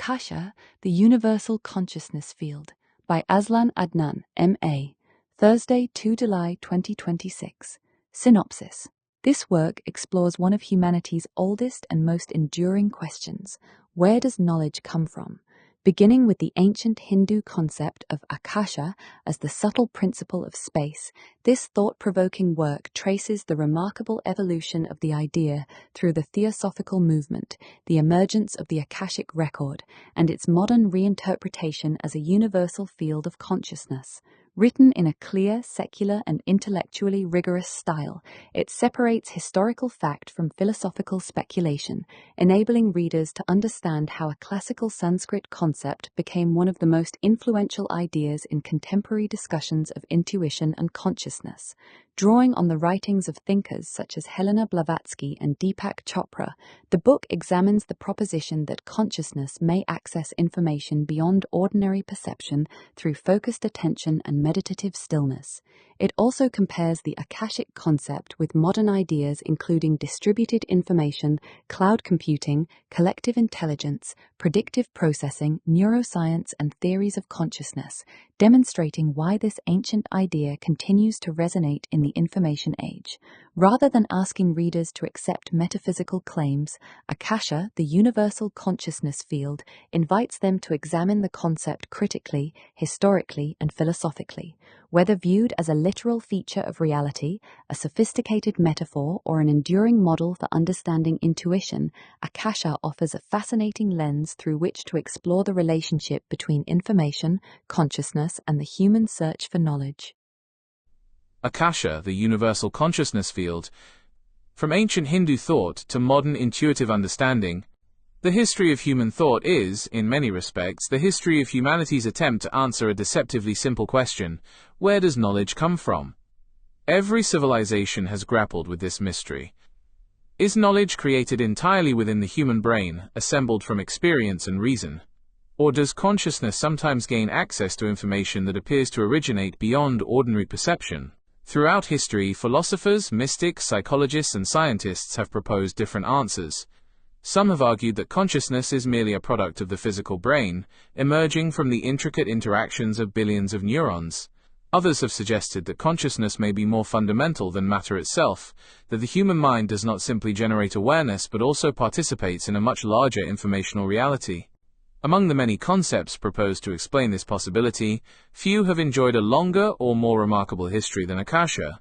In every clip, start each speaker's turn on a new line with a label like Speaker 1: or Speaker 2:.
Speaker 1: AKASHA, the Universal Consciousness Field, by ADNAN, M.A., Thursday, 2 July 2026. Synopsis. This work explores one of humanity's oldest and most enduring questions: where does knowledge come from? Beginning with the ancient Hindu concept of AKASHA as the subtle principle of space, this thought-provoking work traces the remarkable evolution of the idea through the Theosophical movement, the emergence of the Akashic Record, and its modern reinterpretation as a universal field of consciousness. Written in a clear, secular, and intellectually rigorous style, it separates historical fact from philosophical speculation, enabling readers to understand how a classical Sanskrit concept became one of the most influential ideas in contemporary discussions of intuition and consciousness. Drawing on the writings of thinkers such as Helena Blavatsky and Deepak Chopra, the book examines the proposition that consciousness may access information beyond ordinary perception through focused attention and meditative stillness. It also compares the Akashic concept with modern ideas including distributed information, cloud computing, collective intelligence, predictive processing, neuroscience, and theories of consciousness, demonstrating why this ancient idea continues to resonate in the information age. Rather than asking readers to accept metaphysical claims, AKASHA, the Universal Consciousness Field, invites them to examine the concept critically, historically, and philosophically. Whether viewed as a literal feature of reality, a sophisticated metaphor, or an enduring model for understanding intuition, AKASHA offers a fascinating lens through which to explore the relationship between information, consciousness, and the human search for knowledge.
Speaker 2: AKASHA, the Universal Consciousness Field. From ancient Hindu thought to modern intuitive understanding, the history of human thought is, in many respects, the history of humanity's attempt to answer a deceptively simple question: where does knowledge come from? Every civilization has grappled with this mystery. Is knowledge created entirely within the human brain, assembled from experience and reason? Or does consciousness sometimes gain access to information that appears to originate beyond ordinary perception? Throughout history, philosophers, mystics, psychologists, and scientists have proposed different answers. Some have argued that consciousness is merely a product of the physical brain, emerging from the intricate interactions of billions of neurons. Others have suggested that consciousness may be more fundamental than matter itself, that the human mind does not simply generate awareness but also participates in a much larger informational reality. Among the many concepts proposed to explain this possibility, few have enjoyed a longer or more remarkable history than AKASHA.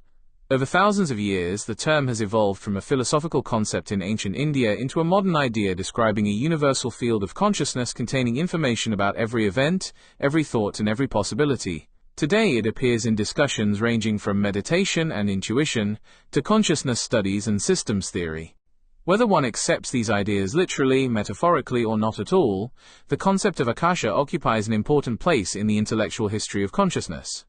Speaker 2: Over thousands of years, the term has evolved from a philosophical concept in ancient India into a modern idea describing a universal field of consciousness containing information about every event, every thought, and every possibility. Today it appears in discussions ranging from meditation and intuition to consciousness studies and systems theory. Whether one accepts these ideas literally, metaphorically, or not at all, the concept of AKASHA occupies an important place in the intellectual history of consciousness.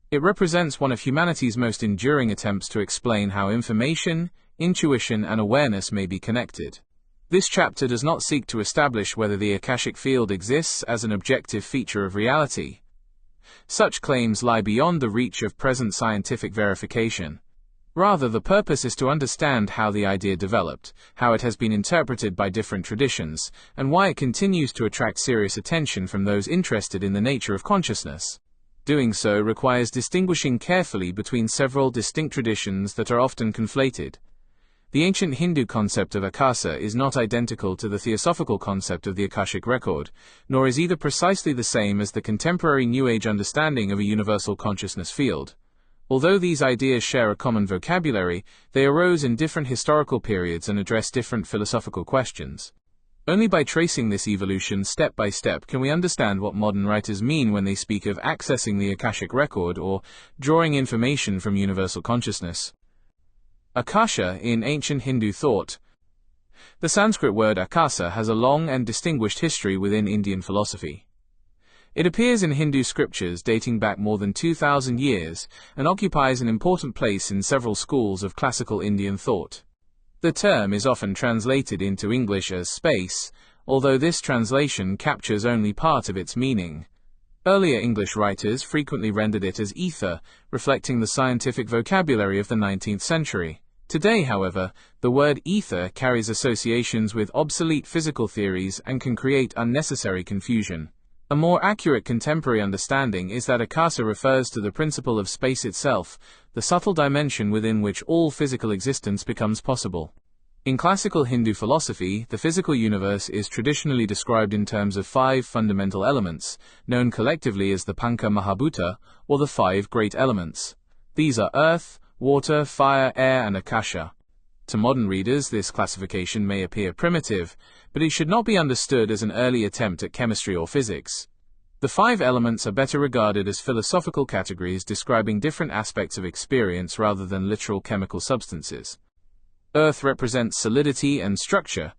Speaker 2: It represents one of humanity's most enduring attempts to explain how information, intuition, and awareness may be connected. This chapter does not seek to establish whether the Akashic field exists as an objective feature of reality. Such claims lie beyond the reach of present scientific verification. Rather, the purpose is to understand how the idea developed, how it has been interpreted by different traditions, and why it continues to attract serious attention from those interested in the nature of consciousness. Doing so requires distinguishing carefully between several distinct traditions that are often conflated. The ancient Hindu concept of AKASHA is not identical to the Theosophical concept of the Akashic Record, nor is either precisely the same as the contemporary New Age understanding of a universal consciousness field. Although these ideas share a common vocabulary, they arose in different historical periods and address different philosophical questions. Only by tracing this evolution step by step can we understand what modern writers mean when they speak of accessing the Akashic Record or drawing information from universal consciousness. AKASHA in ancient Hindu thought. The Sanskrit word ākāśa has a long and distinguished history within Indian philosophy. It appears in Hindu scriptures dating back more than 2,000 years and occupies an important place in several schools of classical Indian thought. The term is often translated into English as space, although this translation captures only part of its meaning. Earlier English writers frequently rendered it as ether, reflecting the scientific vocabulary of the 19th century. Today, however, the word ether carries associations with obsolete physical theories and can create unnecessary confusion. A more accurate contemporary understanding is that AKASHA refers to the principle of space itself, the subtle dimension within which all physical existence becomes possible. In classical Hindu philosophy, the physical universe is traditionally described in terms of 5 fundamental elements, known collectively as the Pancha Mahabhuta, or the 5 great elements. These are earth, water, fire, air, and Akasha. To modern readers, this classification may appear primitive, but it should not be understood as an early attempt at chemistry or physics. The 5 elements are better regarded as philosophical categories describing different aspects of experience rather than literal chemical substances. Earth represents solidity and structure.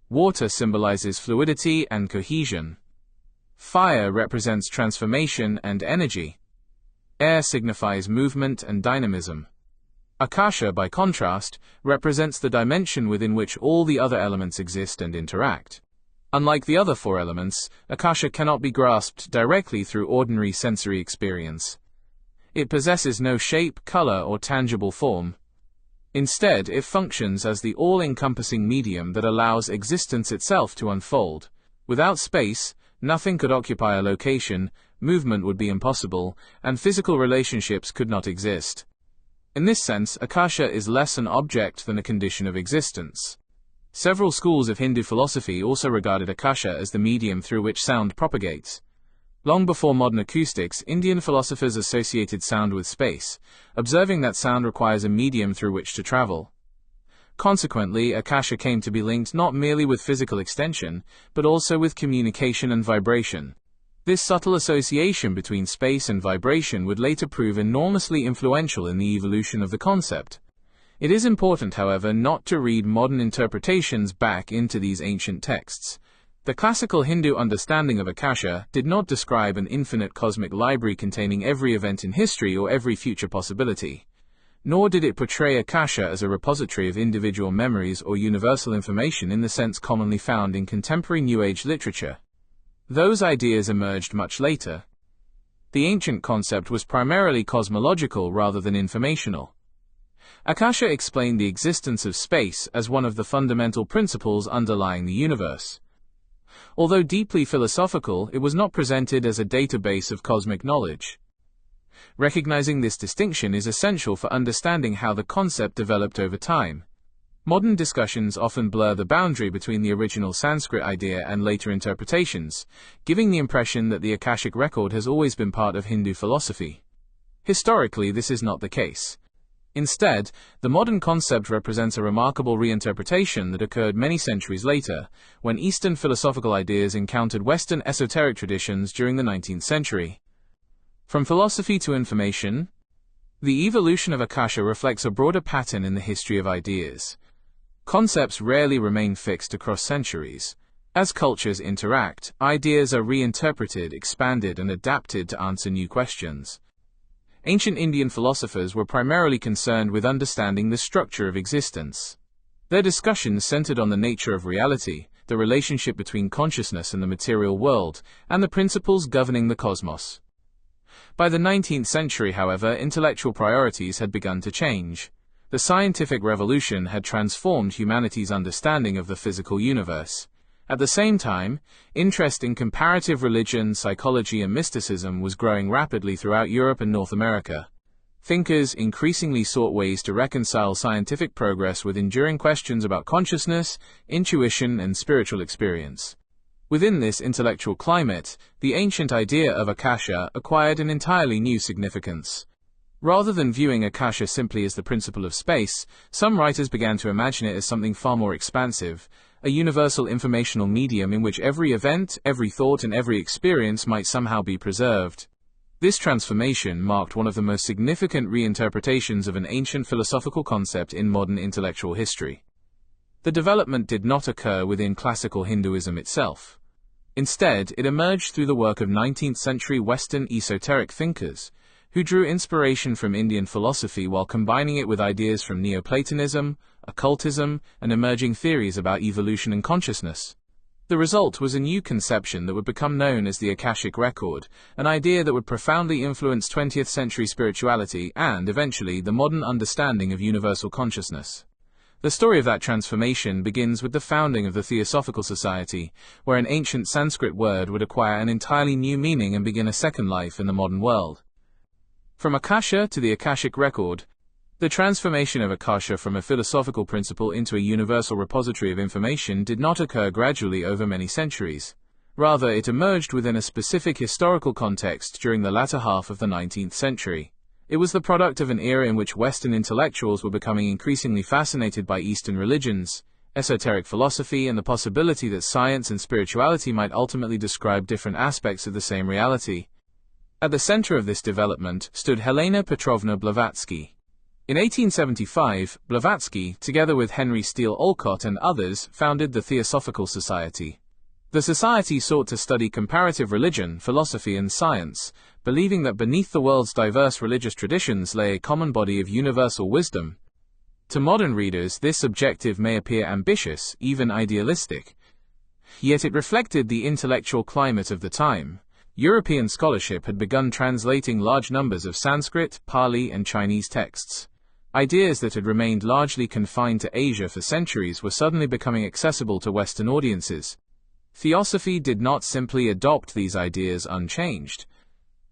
Speaker 2: Water symbolizes fluidity and cohesion. Fire represents transformation and energy. Air signifies movement and dynamism. Akasha, by contrast, represents the dimension within which all the other elements exist and interact. Unlike the other 4 elements, Akasha cannot be grasped directly through ordinary sensory experience. It possesses no shape, color, or tangible form. Instead, it functions as the all-encompassing medium that allows existence itself to unfold. Without space, nothing could occupy a location, movement would be impossible, and physical relationships could not exist. In this sense, Akasha is less an object than a condition of existence. Several schools of Hindu philosophy also regarded Akasha as the medium through which sound propagates. Long before modern acoustics, Indian philosophers associated sound with space, observing that sound requires a medium through which to travel. Consequently, Akasha came to be linked not merely with physical extension, but also with communication and vibration. This subtle association between space and vibration would later prove enormously influential in the evolution of the concept. It is important, however, not to read modern interpretations back into these ancient texts. The classical Hindu understanding of Akasha did not describe an infinite cosmic library containing every event in history or every future possibility. Nor did it portray Akasha as a repository of individual memories or universal information in the sense commonly found in contemporary New Age literature. Those ideas emerged much later. The ancient concept was primarily cosmological rather than informational. Akasha explained the existence of space as one of the fundamental principles underlying the universe. Although deeply philosophical, it was not presented as a database of cosmic knowledge. Recognizing this distinction is essential for understanding how the concept developed over time. Modern discussions often blur the boundary between the original Sanskrit idea and later interpretations, giving the impression that the Akashic Record has always been part of Hindu philosophy. Historically, this is not the case. Instead, the modern concept represents a remarkable reinterpretation that occurred many centuries later, when Eastern philosophical ideas encountered Western esoteric traditions during the 19th century. From philosophy to information, the evolution of Akasha reflects a broader pattern in the history of ideas. Concepts rarely remain fixed across centuries. As cultures interact, ideas are reinterpreted, expanded, and adapted to answer new questions. Ancient Indian philosophers were primarily concerned with understanding the structure of existence. Their discussions centered on the nature of reality, the relationship between consciousness and the material world, and the principles governing the cosmos. By the 19th century, however, intellectual priorities had begun to change. The scientific revolution had transformed humanity's understanding of the physical universe. At the same time, interest in comparative religion, psychology, and mysticism was growing rapidly throughout Europe and North America. Thinkers increasingly sought ways to reconcile scientific progress with enduring questions about consciousness, intuition, and spiritual experience. Within this intellectual climate, the ancient idea of Akasha acquired an entirely new significance. Rather than viewing Akasha simply as the principle of space, some writers began to imagine it as something far more expansive, a universal informational medium in which every event, every thought, and every experience might somehow be preserved. This transformation marked one of the most significant reinterpretations of an ancient philosophical concept in modern intellectual history. The development did not occur within classical Hinduism itself. Instead, it emerged through the work of 19th-century Western esoteric thinkers, who drew inspiration from Indian philosophy while combining it with ideas from Neoplatonism, occultism, and emerging theories about evolution and consciousness. The result was a new conception that would become known as the Akashic Record, an idea that would profoundly influence 20th century spirituality and, eventually, the modern understanding of universal consciousness. The story of that transformation begins with the founding of the Theosophical Society, where an ancient Sanskrit word would acquire an entirely new meaning and begin a second life in the modern world. From AKASHA to the Akashic Record, the transformation of AKASHA from a philosophical principle into a universal repository of information did not occur gradually over many centuries. Rather, it emerged within a specific historical context during the latter half of the 19th century. It was the product of an era in which Western intellectuals were becoming increasingly fascinated by Eastern religions, esoteric philosophy, and the possibility that science and spirituality might ultimately describe different aspects of the same reality. At the center of this development stood Helena Petrovna Blavatsky. In 1875, Blavatsky, together with Henry Steele Olcott and others, founded the Theosophical Society. The society sought to study comparative religion, philosophy, and science, believing that beneath the world's diverse religious traditions lay a common body of universal wisdom. To modern readers, this objective may appear ambitious, even idealistic. Yet it reflected the intellectual climate of the time. European scholarship had begun translating large numbers of Sanskrit, Pali, and Chinese texts. Ideas that had remained largely confined to Asia for centuries were suddenly becoming accessible to Western audiences. Theosophy did not simply adopt these ideas unchanged.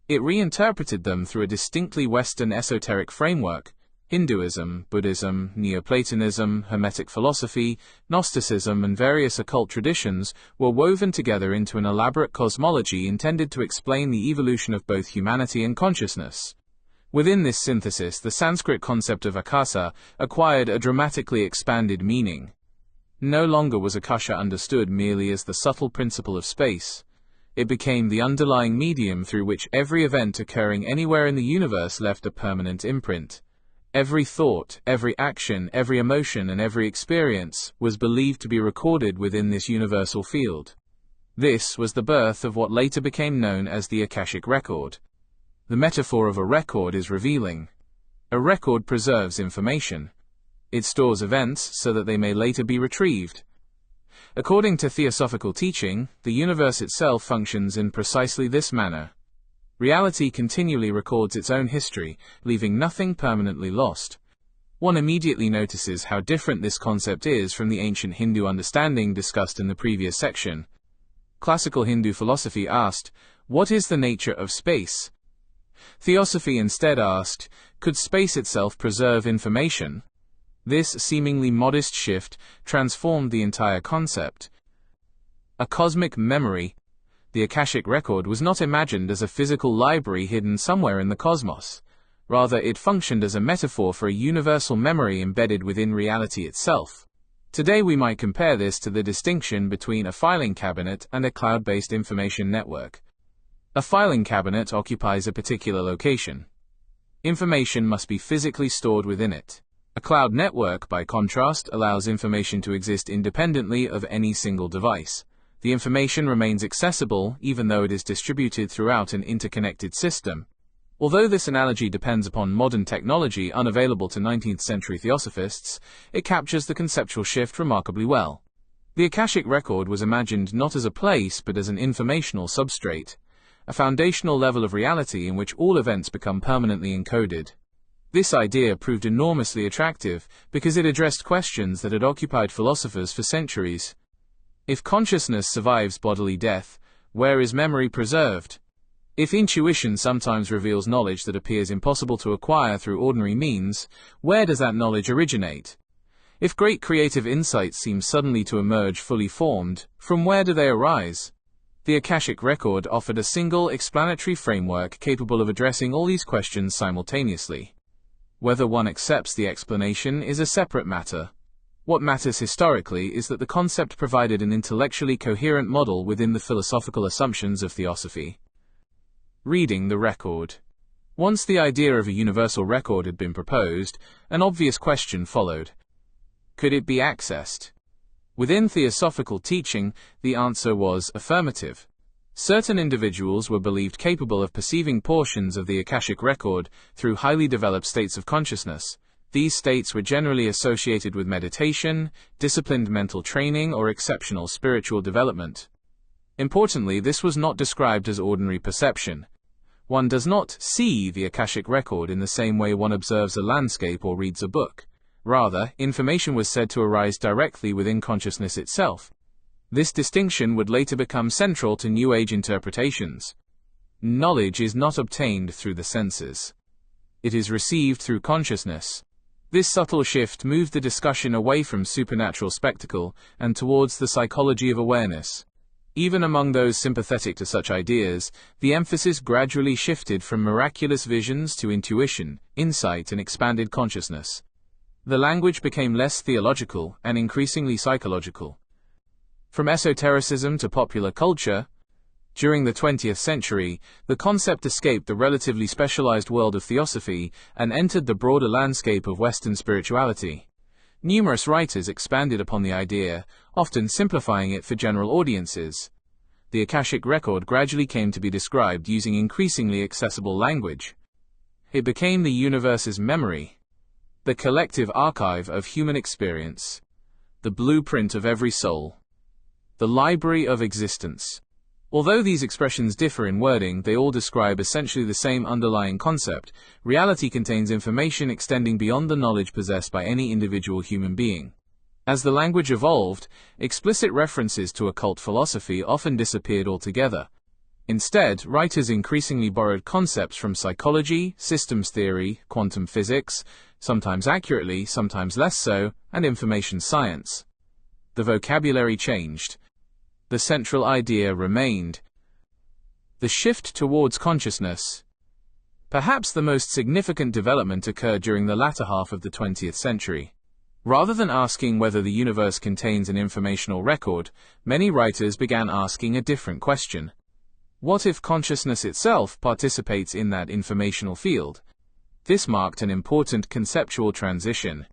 Speaker 2: It reinterpreted them through a distinctly Western esoteric framework. Hinduism, Buddhism, Neoplatonism, Hermetic philosophy, Gnosticism, and various occult traditions were woven together into an elaborate cosmology intended to explain the evolution of both humanity and consciousness. Within this synthesis, the Sanskrit concept of AKASHA acquired a dramatically expanded meaning. No longer was AKASHA understood merely as the subtle principle of space. It became the underlying medium through which every event occurring anywhere in the universe left a permanent imprint. Every thought, every action, every emotion, and every experience was believed to be recorded within this universal field. This was the birth of what later became known as the Akashic Record. The metaphor of a record is revealing. A record preserves information. It stores events so that they may later be retrieved. According to Theosophical teaching, the universe itself functions in precisely this manner. Reality continually records its own history, leaving nothing permanently lost. One immediately notices how different this concept is from the ancient Hindu understanding discussed in the previous section. Classical Hindu philosophy asked, "What is the nature of space?" Theosophy instead asked, "Could space itself preserve information?" This seemingly modest shift transformed the entire concept. A cosmic memory. The Akashic Record was not imagined as a physical library hidden somewhere in the cosmos. Rather, it functioned as a metaphor for a universal memory embedded within reality itself. Today we might compare this to the distinction between a filing cabinet and a cloud-based information network. A filing cabinet occupies a particular location. Information must be physically stored within it. A cloud network, by contrast, allows information to exist independently of any single device. The information remains accessible even though it is distributed throughout an interconnected system. Although this analogy depends upon modern technology unavailable to 19th century theosophists, it captures the conceptual shift remarkably well. The Akashic Record was imagined not as a place but as an informational substrate, a foundational level of reality in which all events become permanently encoded. This idea proved enormously attractive because it addressed questions that had occupied philosophers for centuries. If consciousness survives bodily death, where is memory preserved? If intuition sometimes reveals knowledge that appears impossible to acquire through ordinary means, where does that knowledge originate? If great creative insights seem suddenly to emerge fully formed, from where do they arise? The Akashic Record offered a single explanatory framework capable of addressing all these questions simultaneously. Whether one accepts the explanation is a separate matter. What matters historically is that the concept provided an intellectually coherent model within the philosophical assumptions of theosophy. Reading the record. Once the idea of a universal record had been proposed, an obvious question followed. Could it be accessed? Within theosophical teaching, the answer was affirmative. Certain individuals were believed capable of perceiving portions of the Akashic Record through highly developed states of consciousness. These states were generally associated with meditation, disciplined mental training, or exceptional spiritual development. Importantly, this was not described as ordinary perception. One does not see the Akashic Record in the same way one observes a landscape or reads a book. Rather, information was said to arise directly within consciousness itself. This distinction would later become central to New Age interpretations. Knowledge is not obtained through the senses. It is received through consciousness. This subtle shift moved the discussion away from supernatural spectacle and towards the psychology of awareness. Even among those sympathetic to such ideas, the emphasis gradually shifted from miraculous visions to intuition, insight, and expanded consciousness. The language became less theological and increasingly psychological. From esotericism to popular culture, during the 20th century, the concept escaped the relatively specialized world of theosophy and entered the broader landscape of Western spirituality. Numerous writers expanded upon the idea, often simplifying it for general audiences. The Akashic Record gradually came to be described using increasingly accessible language. It became the universe's memory, the collective archive of human experience, the blueprint of every soul, the library of existence. Although these expressions differ in wording, they all describe essentially the same underlying concept. Reality contains information extending beyond the knowledge possessed by any individual human being. As the language evolved, explicit references to occult philosophy often disappeared altogether. Instead, writers increasingly borrowed concepts from psychology, systems theory, quantum physics, sometimes accurately, sometimes less so, and information science. The vocabulary changed. The central idea remained. The shift towards consciousness. Perhaps the most significant development occurred during the latter half of the 20th century. Rather than asking whether the universe contains an informational record, many writers began asking a different question. What if consciousness itself participates in that informational field? This marked an important conceptual transition.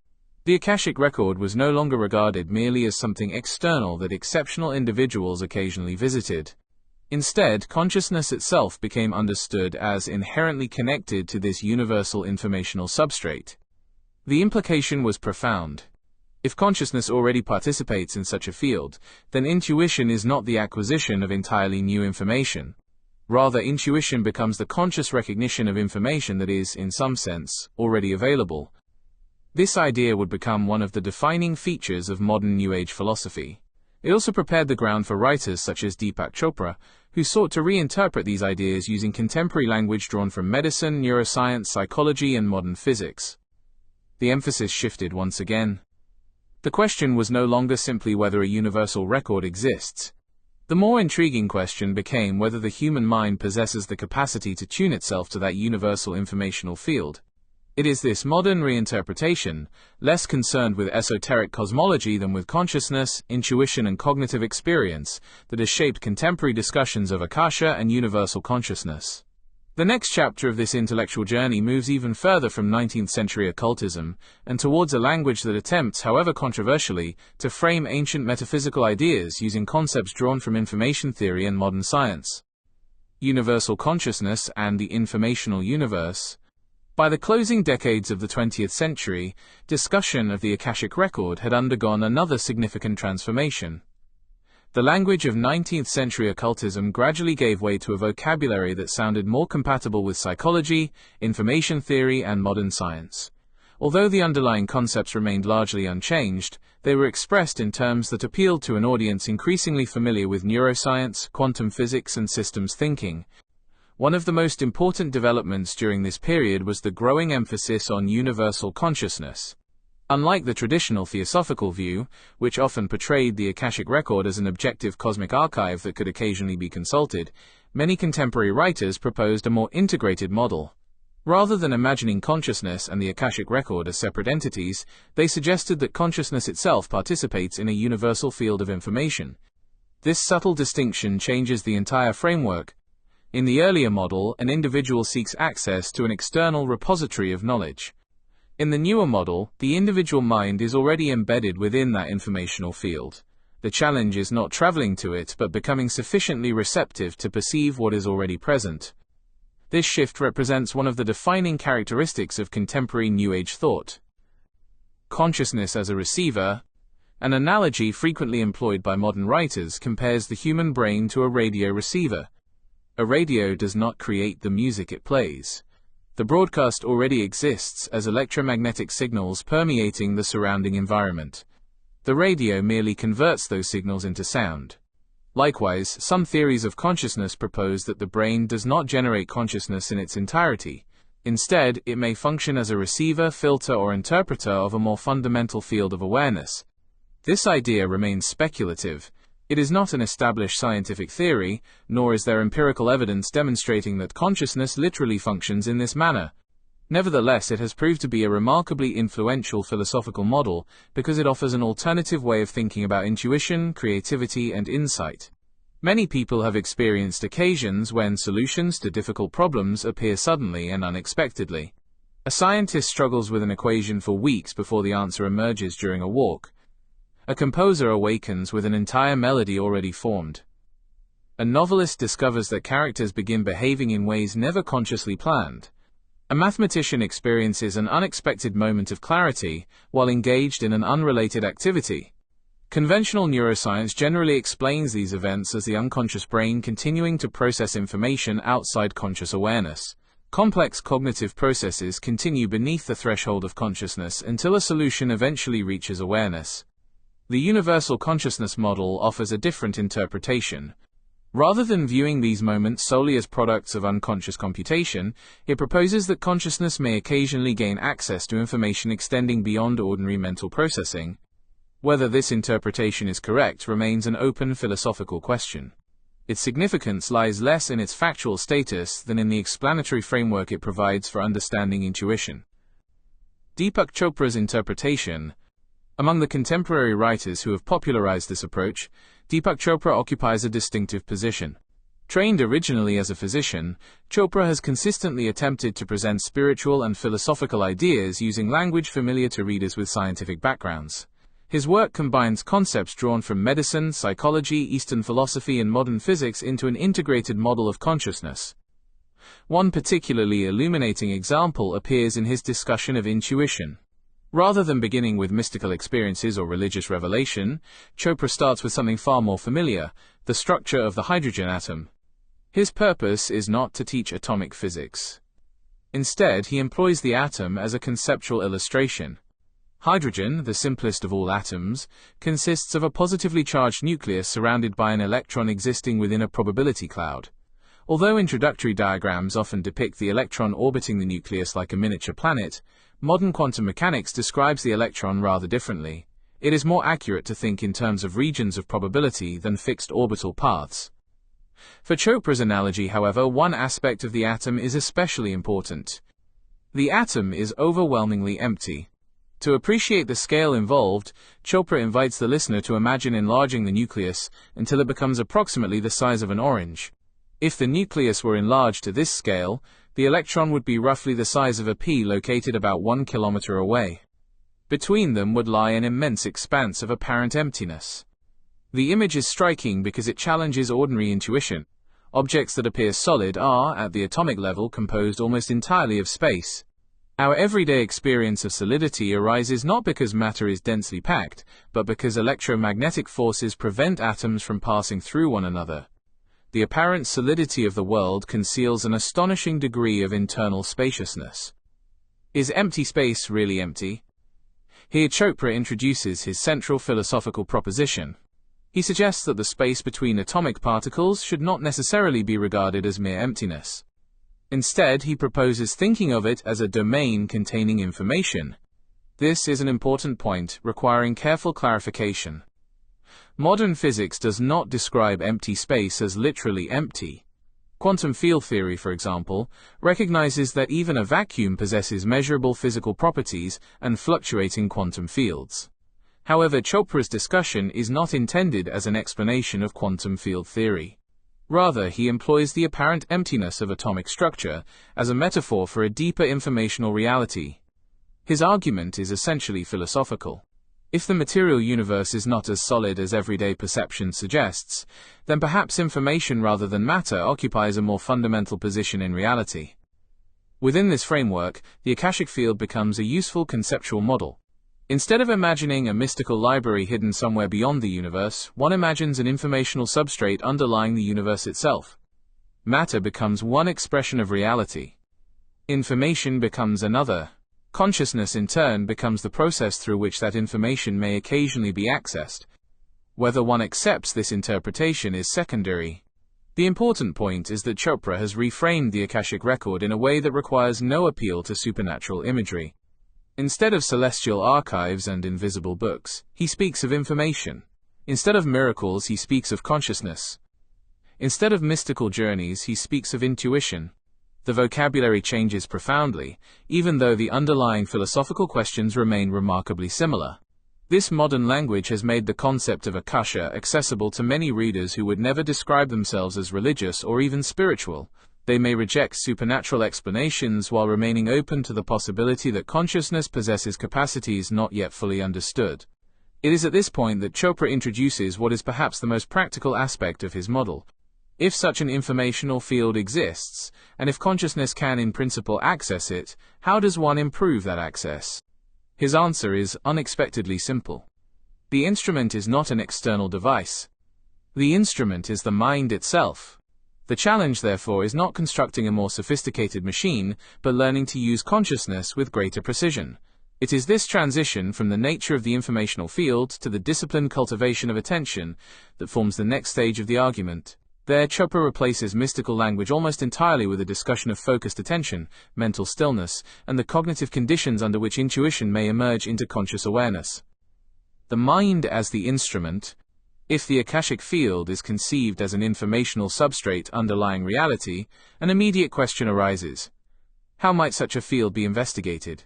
Speaker 2: The Akashic Record was no longer regarded merely as something external that exceptional individuals occasionally visited. Instead, consciousness itself became understood as inherently connected to this universal informational substrate. The implication was profound. If consciousness already participates in such a field, then intuition is not the acquisition of entirely new information. Rather, intuition becomes the conscious recognition of information that is, in some sense, already available. This idea would become one of the defining features of modern New Age philosophy. It also prepared the ground for writers such as Deepak Chopra, who sought to reinterpret these ideas using contemporary language drawn from medicine, neuroscience, psychology, and modern physics. The emphasis shifted once again. The question was no longer simply whether a universal record exists. The more intriguing question became whether the human mind possesses the capacity to tune itself to that universal informational field. It is this modern reinterpretation, less concerned with esoteric cosmology than with consciousness, intuition, and cognitive experience, that has shaped contemporary discussions of AKASHA and universal consciousness. The next chapter of this intellectual journey moves even further from 19th-century occultism, and towards a language that attempts, however controversially, to frame ancient metaphysical ideas using concepts drawn from information theory and modern science. Universal consciousness and the informational universe. By the closing decades of the 20th century, discussion of the Akashic Record had undergone another significant transformation. The language of 19th-century occultism gradually gave way to a vocabulary that sounded more compatible with psychology, information theory, and modern science. Although the underlying concepts remained largely unchanged, they were expressed in terms that appealed to an audience increasingly familiar with neuroscience, quantum physics, and systems thinking. One of the most important developments during this period was the growing emphasis on universal consciousness. Unlike the traditional Theosophical view, which often portrayed the Akashic Record as an objective cosmic archive that could occasionally be consulted, many contemporary writers proposed a more integrated model. Rather than imagining consciousness and the Akashic Record as separate entities, they suggested that consciousness itself participates in a universal field of information. This subtle distinction changes the entire framework. In the earlier model, an individual seeks access to an external repository of knowledge. In the newer model, the individual mind is already embedded within that informational field. The challenge is not traveling to it, but becoming sufficiently receptive to perceive what is already present. This shift represents one of the defining characteristics of contemporary New Age thought. consciousness as a receiver. An analogy frequently employed by modern writers compares the human brain to a radio receiver. A radio does not create the music it plays. The broadcast already exists as electromagnetic signals permeating the surrounding environment. The radio merely converts those signals into sound. Likewise, some theories of consciousness propose that the brain does not generate consciousness in its entirety. Instead, it may function as a receiver, filter, or interpreter of a more fundamental field of awareness. This idea remains speculative. It is not an established scientific theory, nor is there empirical evidence demonstrating that consciousness literally functions in this manner. Nevertheless, it has proved to be a remarkably influential philosophical model because it offers an alternative way of thinking about intuition, creativity, and insight. Many people have experienced occasions when solutions to difficult problems appear suddenly and unexpectedly. A scientist struggles with an equation for weeks before the answer emerges during a walk. A composer awakens with an entire melody already formed. A novelist discovers that characters begin behaving in ways never consciously planned. A mathematician experiences an unexpected moment of clarity while engaged in an unrelated activity. Conventional neuroscience generally explains these events as the unconscious brain continuing to process information outside conscious awareness. Complex cognitive processes continue beneath the threshold of consciousness until a solution eventually reaches awareness. The universal consciousness model offers a different interpretation. Rather than viewing these moments solely as products of unconscious computation, it proposes that consciousness may occasionally gain access to information extending beyond ordinary mental processing. Whether this interpretation is correct remains an open philosophical question. Its significance lies less in its factual status than in the explanatory framework it provides for understanding intuition. Deepak Chopra's interpretation. Among the contemporary writers who have popularized this approach, Deepak Chopra occupies a distinctive position. Trained originally as a physician, Chopra has consistently attempted to present spiritual and philosophical ideas using language familiar to readers with scientific backgrounds. His work combines concepts drawn from medicine, psychology, Eastern philosophy, and modern physics into an integrated model of consciousness. One particularly illuminating example appears in his discussion of intuition. Rather than beginning with mystical experiences or religious revelation, Chopra starts with something far more familiar, the structure of the hydrogen atom. His purpose is not to teach atomic physics. Instead, he employs the atom as a conceptual illustration. Hydrogen, the simplest of all atoms, consists of a positively charged nucleus surrounded by an electron existing within a probability cloud. Although introductory diagrams often depict the electron orbiting the nucleus like a miniature planet, modern quantum mechanics describes the electron rather differently. It is more accurate to think in terms of regions of probability than fixed orbital paths. For Chopra's analogy, however, one aspect of the atom is especially important. The atom is overwhelmingly empty. To appreciate the scale involved, Chopra invites the listener to imagine enlarging the nucleus until it becomes approximately the size of an orange. If the nucleus were enlarged to this scale, the electron would be roughly the size of a pea located about 1 kilometer away. Between them would lie an immense expanse of apparent emptiness. The image is striking because it challenges ordinary intuition. Objects that appear solid are, at the atomic level, composed almost entirely of space. Our everyday experience of solidity arises not because matter is densely packed, but because electromagnetic forces prevent atoms from passing through one another. The apparent solidity of the world conceals an astonishing degree of internal spaciousness. Is empty space really empty? Here Chopra introduces his central philosophical proposition. He suggests that the space between atomic particles should not necessarily be regarded as mere emptiness. Instead, he proposes thinking of it as a domain containing information. This is an important point, requiring careful clarification. Modern physics does not describe empty space as literally empty. Quantum field theory, for example, recognizes that even a vacuum possesses measurable physical properties and fluctuating quantum fields. However, Chopra's discussion is not intended as an explanation of quantum field theory. Rather, he employs the apparent emptiness of atomic structure as a metaphor for a deeper informational reality. His argument is essentially philosophical. If the material universe is not as solid as everyday perception suggests, then perhaps information rather than matter occupies a more fundamental position in reality. Within this framework, the Akashic field becomes a useful conceptual model. Instead of imagining a mystical library hidden somewhere beyond the universe, one imagines an informational substrate underlying the universe itself. Matter becomes one expression of reality. Information becomes another. Consciousness, in turn, becomes the process through which that information may occasionally be accessed. Whether one accepts this interpretation is secondary. The important point is that Chopra has reframed the Akashic Record in a way that requires no appeal to supernatural imagery. Instead of celestial archives and invisible books, he speaks of information. Instead of miracles, he speaks of consciousness. Instead of mystical journeys, he speaks of intuition. The vocabulary changes profoundly, even though the underlying philosophical questions remain remarkably similar. This modern language has made the concept of AKASHA accessible to many readers who would never describe themselves as religious or even spiritual. They may reject supernatural explanations while remaining open to the possibility that consciousness possesses capacities not yet fully understood. It is at this point that Chopra introduces what is perhaps the most practical aspect of his model. If such an informational field exists, and if consciousness can in principle access it, how does one improve that access? His answer is unexpectedly simple. The instrument is not an external device. The instrument is the mind itself. The challenge, therefore, is not constructing a more sophisticated machine, but learning to use consciousness with greater precision. It is this transition from the nature of the informational field to the disciplined cultivation of attention that forms the next stage of the argument. There, Chopra replaces mystical language almost entirely with a discussion of focused attention, mental stillness, and the cognitive conditions under which intuition may emerge into conscious awareness. The mind as the instrument. If the Akashic field is conceived as an informational substrate underlying reality, an immediate question arises. How might such a field be investigated?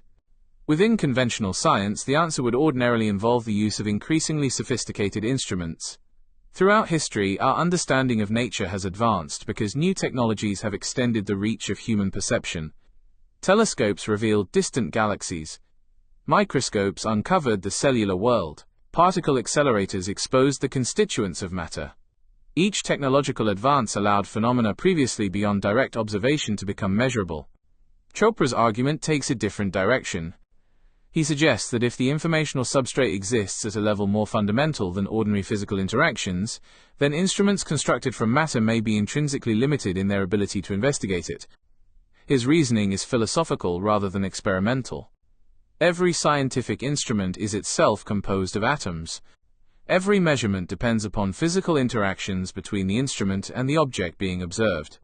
Speaker 2: Within conventional science, the answer would ordinarily involve the use of increasingly sophisticated instruments. Throughout history, our understanding of nature has advanced because new technologies have extended the reach of human perception. Telescopes revealed distant galaxies. Microscopes uncovered the cellular world. Particle accelerators exposed the constituents of matter. Each technological advance allowed phenomena previously beyond direct observation to become measurable. Chopra's argument takes a different direction. He suggests that if the informational substrate exists at a level more fundamental than ordinary physical interactions, then instruments constructed from matter may be intrinsically limited in their ability to investigate it. His reasoning is philosophical rather than experimental. Every scientific instrument is itself composed of atoms. Every measurement depends upon physical interactions between the instrument and the object being observed.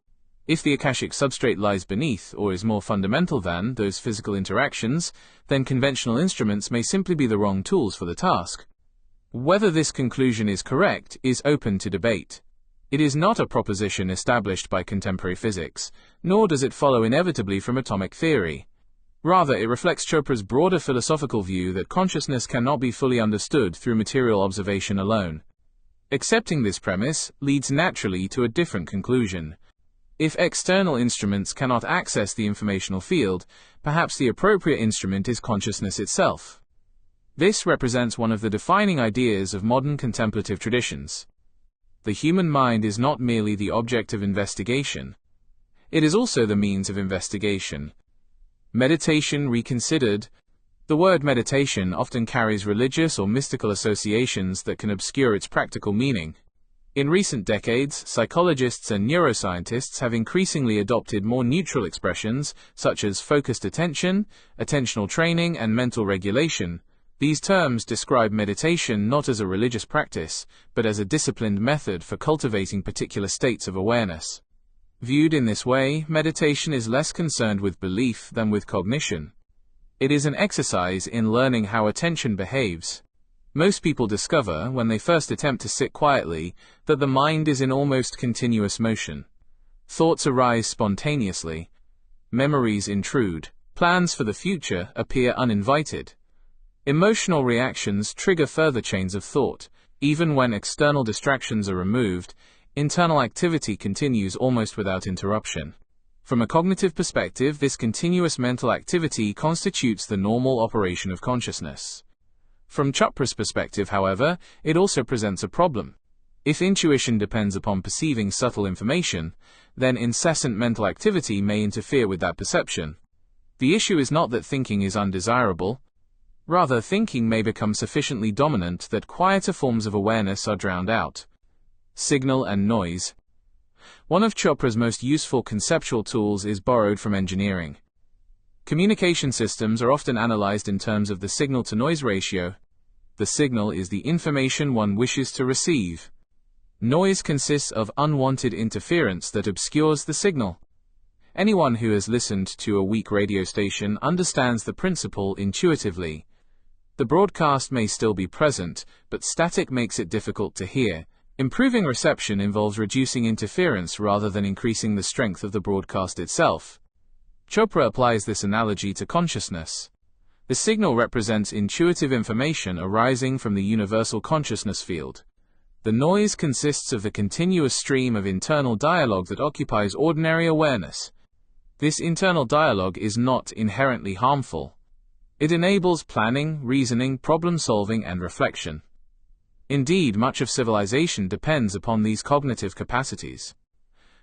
Speaker 2: If the Akashic substrate lies beneath, or is more fundamental than, those physical interactions, then conventional instruments may simply be the wrong tools for the task. Whether this conclusion is correct is open to debate. It is not a proposition established by contemporary physics, nor does it follow inevitably from atomic theory. Rather, it reflects Chopra's broader philosophical view that consciousness cannot be fully understood through material observation alone. Accepting this premise leads naturally to a different conclusion. If external instruments cannot access the informational field, perhaps the appropriate instrument is consciousness itself. This represents one of the defining ideas of modern contemplative traditions. The human mind is not merely the object of investigation. It is also the means of investigation. Meditation reconsidered. The word meditation often carries religious or mystical associations that can obscure its practical meaning. In recent decades, psychologists and neuroscientists have increasingly adopted more neutral expressions, such as focused attention, attentional training, and mental regulation. These terms describe meditation not as a religious practice, but as a disciplined method for cultivating particular states of awareness. Viewed in this way, meditation is less concerned with belief than with cognition. It is an exercise in learning how attention behaves. Most people discover, when they first attempt to sit quietly, that the mind is in almost continuous motion. Thoughts arise spontaneously. Memories intrude. Plans for the future appear uninvited. Emotional reactions trigger further chains of thought. Even when external distractions are removed, internal activity continues almost without interruption. From a cognitive perspective, this continuous mental activity constitutes the normal operation of consciousness. From Chopra's perspective, however, it also presents a problem. If intuition depends upon perceiving subtle information, then incessant mental activity may interfere with that perception. The issue is not that thinking is undesirable. Rather, thinking may become sufficiently dominant that quieter forms of awareness are drowned out. Signal and noise. One of Chopra's most useful conceptual tools is borrowed from engineering. Communication systems are often analyzed in terms of the signal-to-noise ratio. The signal is the information one wishes to receive. Noise consists of unwanted interference that obscures the signal. Anyone who has listened to a weak radio station understands the principle intuitively. The broadcast may still be present, but static makes it difficult to hear. Improving reception involves reducing interference rather than increasing the strength of the broadcast itself. Chopra applies this analogy to consciousness. The signal represents intuitive information arising from the universal consciousness field. The noise consists of the continuous stream of internal dialogue that occupies ordinary awareness. This internal dialogue is not inherently harmful. It enables planning, reasoning, problem-solving, and reflection. Indeed, much of civilization depends upon these cognitive capacities.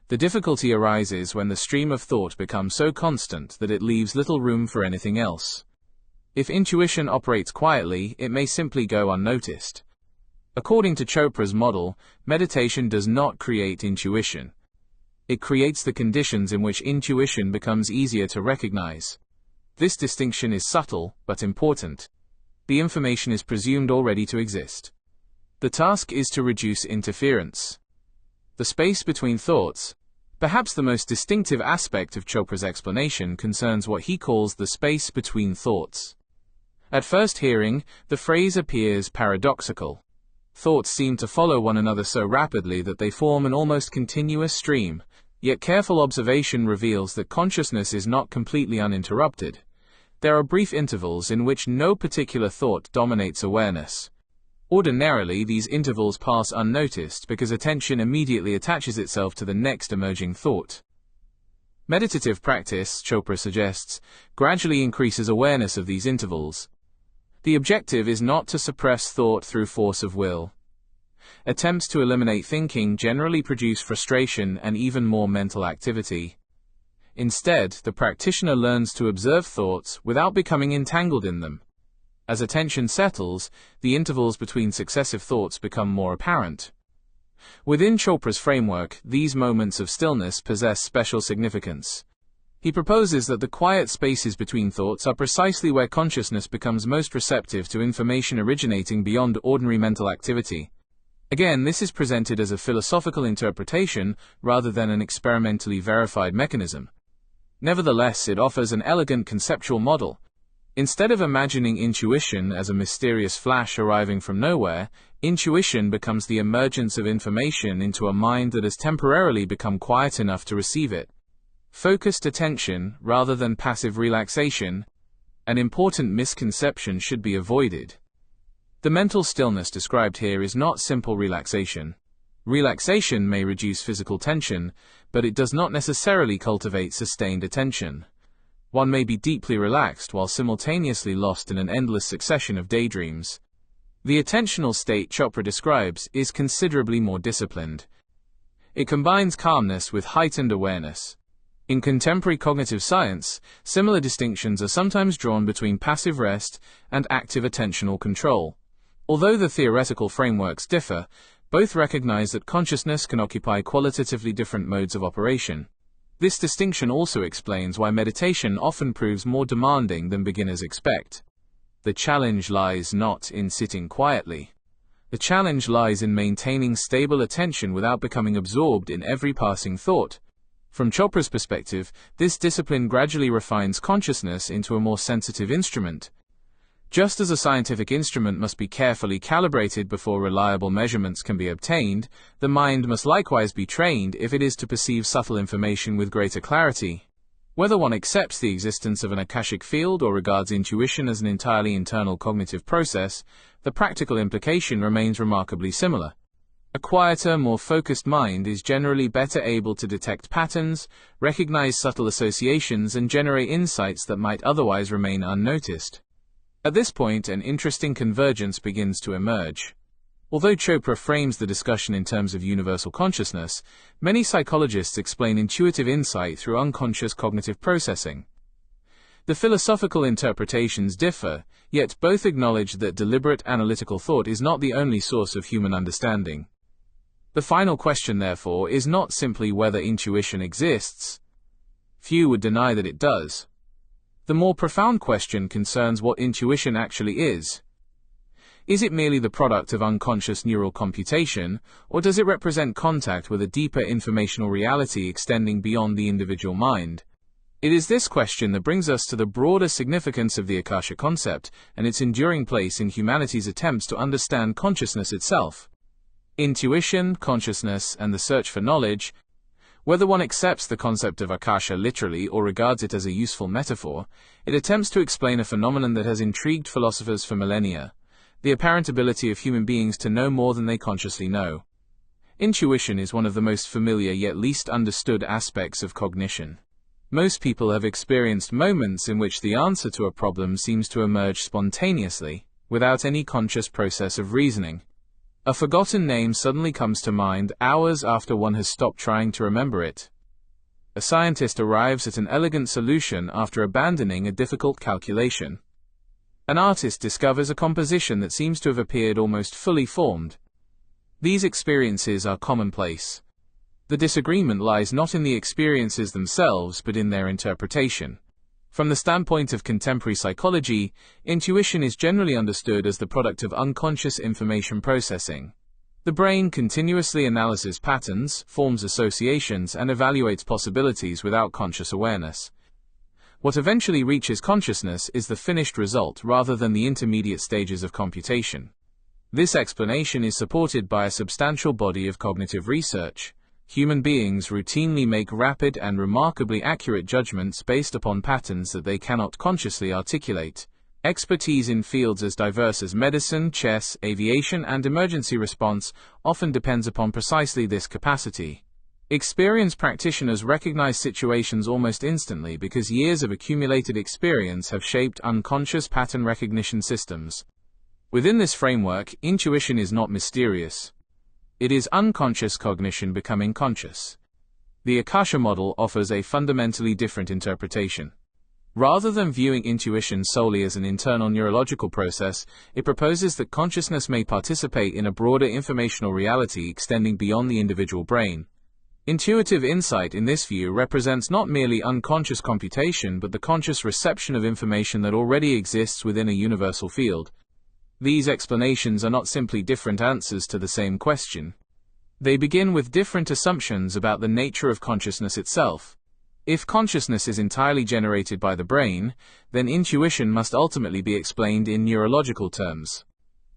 Speaker 2: The difficulty arises when the stream of thought becomes so constant that it leaves little room for anything else. If intuition operates quietly, it may simply go unnoticed. According to Chopra's model, meditation does not create intuition. It creates the conditions in which intuition becomes easier to recognize. This distinction is subtle, but important. The information is presumed already to exist. The task is to reduce interference. The space between thoughts. Perhaps the most distinctive aspect of Chopra's explanation concerns what he calls the space between thoughts. At first hearing, the phrase appears paradoxical. Thoughts seem to follow one another so rapidly that they form an almost continuous stream, yet careful observation reveals that consciousness is not completely uninterrupted. There are brief intervals in which no particular thought dominates awareness. Ordinarily, these intervals pass unnoticed because attention immediately attaches itself to the next emerging thought. Meditative practice, Chopra suggests, gradually increases awareness of these intervals. The objective is not to suppress thought through force of will. Attempts to eliminate thinking generally produce frustration and even more mental activity. Instead, the practitioner learns to observe thoughts without becoming entangled in them. As attention settles, the intervals between successive thoughts become more apparent. Within Chopra's framework, these moments of stillness possess special significance. He proposes that the quiet spaces between thoughts are precisely where consciousness becomes most receptive to information originating beyond ordinary mental activity. Again, this is presented as a philosophical interpretation rather than an experimentally verified mechanism. Nevertheless, it offers an elegant conceptual model. Instead of imagining intuition as a mysterious flash arriving from nowhere, intuition becomes the emergence of information into a mind that has temporarily become quiet enough to receive it. Focused attention, rather than passive relaxation, an important misconception should be avoided. The mental stillness described here is not simple relaxation. Relaxation may reduce physical tension, but it does not necessarily cultivate sustained attention. One may be deeply relaxed while simultaneously lost in an endless succession of daydreams. The attentional state Chopra describes is considerably more disciplined. It combines calmness with heightened awareness. In contemporary cognitive science, similar distinctions are sometimes drawn between passive rest and active attentional control. Although the theoretical frameworks differ, both recognize that consciousness can occupy qualitatively different modes of operation. This distinction also explains why meditation often proves more demanding than beginners expect. The challenge lies not in sitting quietly. The challenge lies in maintaining stable attention without becoming absorbed in every passing thought. From Chopra's perspective, this discipline gradually refines consciousness into a more sensitive instrument. Just as a scientific instrument must be carefully calibrated before reliable measurements can be obtained, the mind must likewise be trained if it is to perceive subtle information with greater clarity. Whether one accepts the existence of an Akashic field or regards intuition as an entirely internal cognitive process, the practical implication remains remarkably similar. A quieter, more focused mind is generally better able to detect patterns, recognize subtle associations, and generate insights that might otherwise remain unnoticed. At this point, an interesting convergence begins to emerge. Although Chopra frames the discussion in terms of universal consciousness, many psychologists explain intuitive insight through unconscious cognitive processing. The philosophical interpretations differ, yet both acknowledge that deliberate analytical thought is not the only source of human understanding. The final question, therefore, is not simply whether intuition exists. Few would deny that it does. The more profound question concerns what intuition actually is. Is it merely the product of unconscious neural computation, or does it represent contact with a deeper informational reality extending beyond the individual mind? It is this question that brings us to the broader significance of the AKASHA concept and its enduring place in humanity's attempts to understand consciousness itself. Intuition, consciousness, and the search for knowledge. Whether one accepts the concept of AKASHA literally or regards it as a useful metaphor, it attempts to explain a phenomenon that has intrigued philosophers for millennia: the apparent ability of human beings to know more than they consciously know. Intuition is one of the most familiar yet least understood aspects of cognition. Most people have experienced moments in which the answer to a problem seems to emerge spontaneously, without any conscious process of reasoning. A forgotten name suddenly comes to mind hours after one has stopped trying to remember it. A scientist arrives at an elegant solution after abandoning a difficult calculation. An artist discovers a composition that seems to have appeared almost fully formed. These experiences are commonplace. The disagreement lies not in the experiences themselves but in their interpretation. From the standpoint of contemporary psychology, intuition is generally understood as the product of unconscious information processing. The brain continuously analyzes patterns, forms associations, and evaluates possibilities without conscious awareness. What eventually reaches consciousness is the finished result rather than the intermediate stages of computation. This explanation is supported by a substantial body of cognitive research. Human beings routinely make rapid and remarkably accurate judgments based upon patterns that they cannot consciously articulate. Expertise in fields as diverse as medicine, chess, aviation, and emergency response often depends upon precisely this capacity. Experienced practitioners recognize situations almost instantly because years of accumulated experience have shaped unconscious pattern recognition systems. Within this framework, intuition is not mysterious. It is unconscious cognition becoming conscious. The AKASHA model offers a fundamentally different interpretation. Rather than viewing intuition solely as an internal neurological process, it proposes that consciousness may participate in a broader informational reality extending beyond the individual brain. Intuitive insight in this view represents not merely unconscious computation but the conscious reception of information that already exists within a universal field. These explanations are not simply different answers to the same question. They begin with different assumptions about the nature of consciousness itself. If consciousness is entirely generated by the brain, then intuition must ultimately be explained in neurological terms.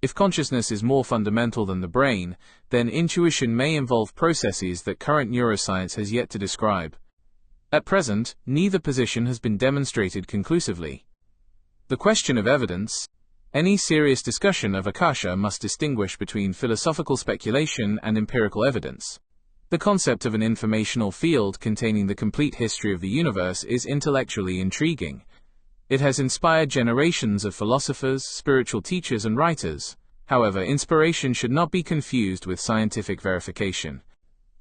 Speaker 2: If consciousness is more fundamental than the brain, then intuition may involve processes that current neuroscience has yet to describe. At present, neither position has been demonstrated conclusively. The question of evidence. Any serious discussion of AKASHA must distinguish between philosophical speculation and empirical evidence. The concept of an informational field containing the complete history of the universe is intellectually intriguing. It has inspired generations of philosophers, spiritual teachers, and writers. However, inspiration should not be confused with scientific verification.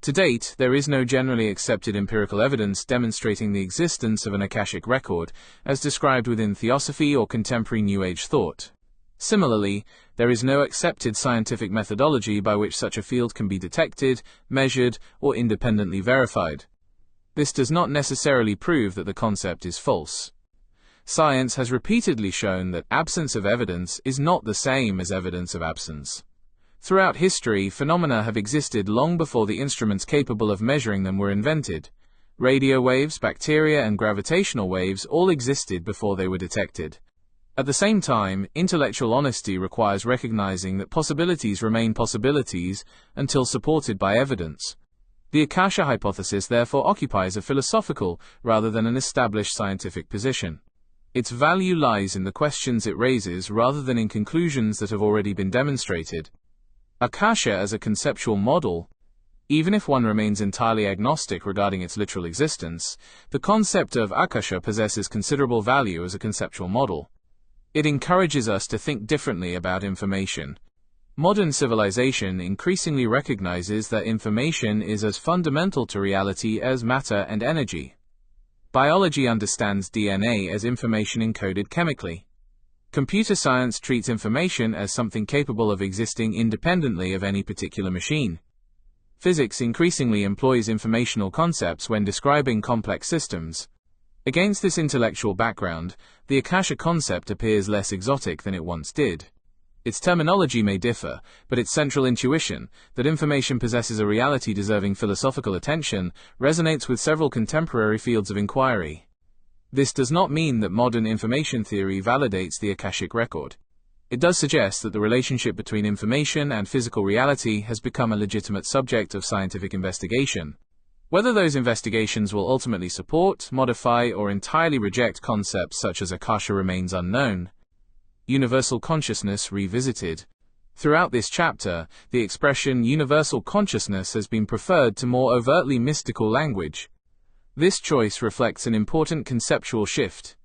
Speaker 2: To date, there is no generally accepted empirical evidence demonstrating the existence of an Akashic record, as described within Theosophy or contemporary New Age thought. Similarly, there is no accepted scientific methodology by which such a field can be detected, measured, or independently verified. This does not necessarily prove that the concept is false. Science has repeatedly shown that absence of evidence is not the same as evidence of absence. Throughout history, phenomena have existed long before the instruments capable of measuring them were invented. Radio waves, bacteria, and gravitational waves all existed before they were detected. At the same time, intellectual honesty requires recognizing that possibilities remain possibilities until supported by evidence. The AKASHA hypothesis therefore occupies a philosophical rather than an established scientific position. Its value lies in the questions it raises rather than in conclusions that have already been demonstrated. AKASHA as a conceptual model. Even if one remains entirely agnostic regarding its literal existence, the concept of AKASHA possesses considerable value as a conceptual model. It encourages us to think differently about information. Modern civilization increasingly recognizes that information is as fundamental to reality as matter and energy. Biology understands DNA as information encoded chemically. Computer science treats information as something capable of existing independently of any particular machine. Physics increasingly employs informational concepts when describing complex systems. Against this intellectual background, the AKASHA concept appears less exotic than it once did. Its terminology may differ, but its central intuition, that information possesses a reality deserving philosophical attention, resonates with several contemporary fields of inquiry. This does not mean that modern information theory validates the Akashic Record. It does suggest that the relationship between information and physical reality has become a legitimate subject of scientific investigation. Whether those investigations will ultimately support, modify, or entirely reject concepts such as AKASHA remains unknown. Universal consciousness revisited. Throughout this chapter, the expression universal consciousness has been preferred to more overtly mystical language. This choice reflects an important conceptual shift.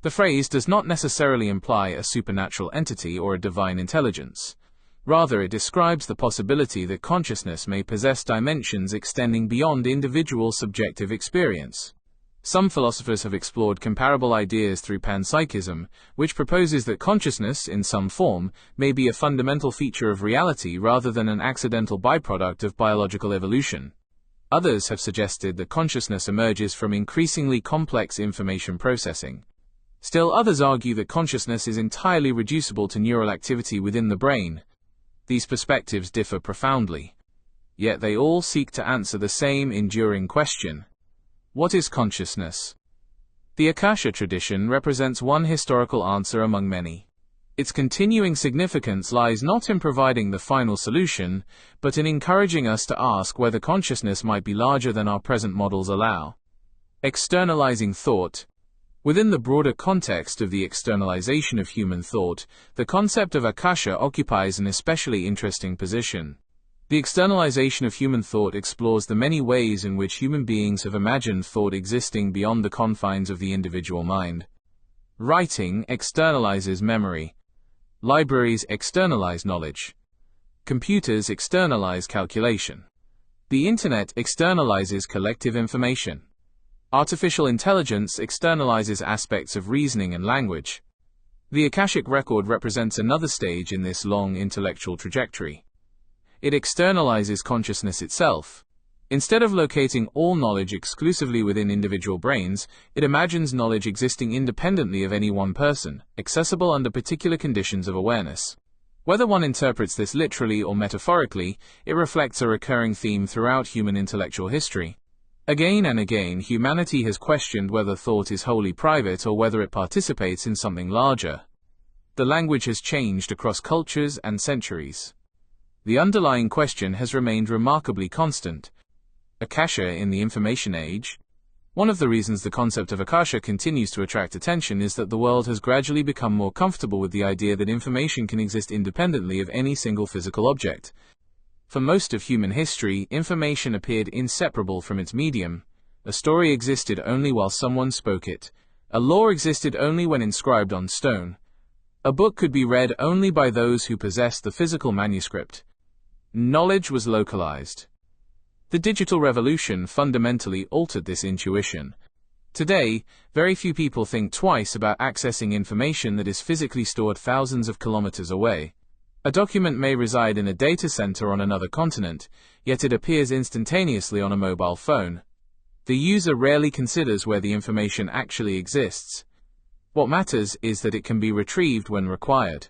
Speaker 2: The phrase does not necessarily imply a supernatural entity or a divine intelligence. Rather, it describes the possibility that consciousness may possess dimensions extending beyond individual subjective experience. Some philosophers have explored comparable ideas through panpsychism, which proposes that consciousness, in some form, may be a fundamental feature of reality rather than an accidental byproduct of biological evolution. Others have suggested that consciousness emerges from increasingly complex information processing. Still others argue that consciousness is entirely reducible to neural activity within the brain. These perspectives differ profoundly. Yet they all seek to answer the same enduring question. What is consciousness? The AKASHA tradition represents one historical answer among many. Its continuing significance lies not in providing the final solution, but in encouraging us to ask whether consciousness might be larger than our present models allow. Externalizing thought. Within the broader context of the externalization of human thought, the concept of AKASHA occupies an especially interesting position. The externalization of human thought explores the many ways in which human beings have imagined thought existing beyond the confines of the individual mind. Writing externalizes memory. Libraries externalize knowledge. Computers externalize calculation. The Internet externalizes collective information. Artificial intelligence externalizes aspects of reasoning and language. The Akashic Record represents another stage in this long intellectual trajectory. It externalizes consciousness itself. Instead of locating all knowledge exclusively within individual brains, it imagines knowledge existing independently of any one person, accessible under particular conditions of awareness. Whether one interprets this literally or metaphorically, it reflects a recurring theme throughout human intellectual history. Again and again, humanity has questioned whether thought is wholly private or whether it participates in something larger. The language has changed across cultures and centuries. The underlying question has remained remarkably constant. AKASHA in the information age. One of the reasons the concept of AKASHA continues to attract attention is that the world has gradually become more comfortable with the idea that information can exist independently of any single physical object. For most of human history, information appeared inseparable from its medium. A story existed only while someone spoke it. A law existed only when inscribed on stone. A book could be read only by those who possessed the physical manuscript. Knowledge was localized. The digital revolution fundamentally altered this intuition. Today, very few people think twice about accessing information that is physically stored thousands of kilometers away. A document may reside in a data center on another continent, yet it appears instantaneously on a mobile phone. The user rarely considers where the information actually exists. What matters is that it can be retrieved when required.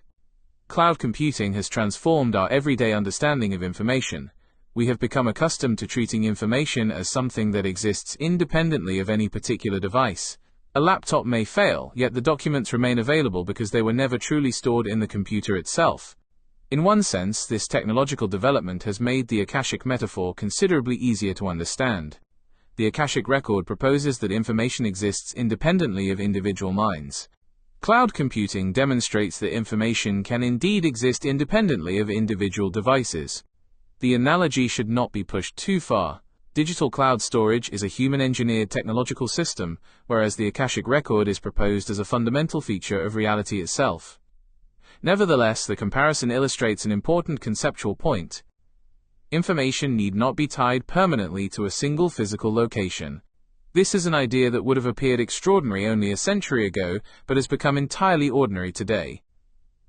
Speaker 2: Cloud computing has transformed our everyday understanding of information. We have become accustomed to treating information as something that exists independently of any particular device. A laptop may fail, yet the documents remain available because they were never truly stored in the computer itself. In one sense, this technological development has made the Akashic metaphor considerably easier to understand. The Akashic Record proposes that information exists independently of individual minds. Cloud computing demonstrates that information can indeed exist independently of individual devices. The analogy should not be pushed too far. Digital cloud storage is a human-engineered technological system, whereas the Akashic Record is proposed as a fundamental feature of reality itself. Nevertheless, the comparison illustrates an important conceptual point. Information need not be tied permanently to a single physical location. This is an idea that would have appeared extraordinary only a century ago, but has become entirely ordinary today.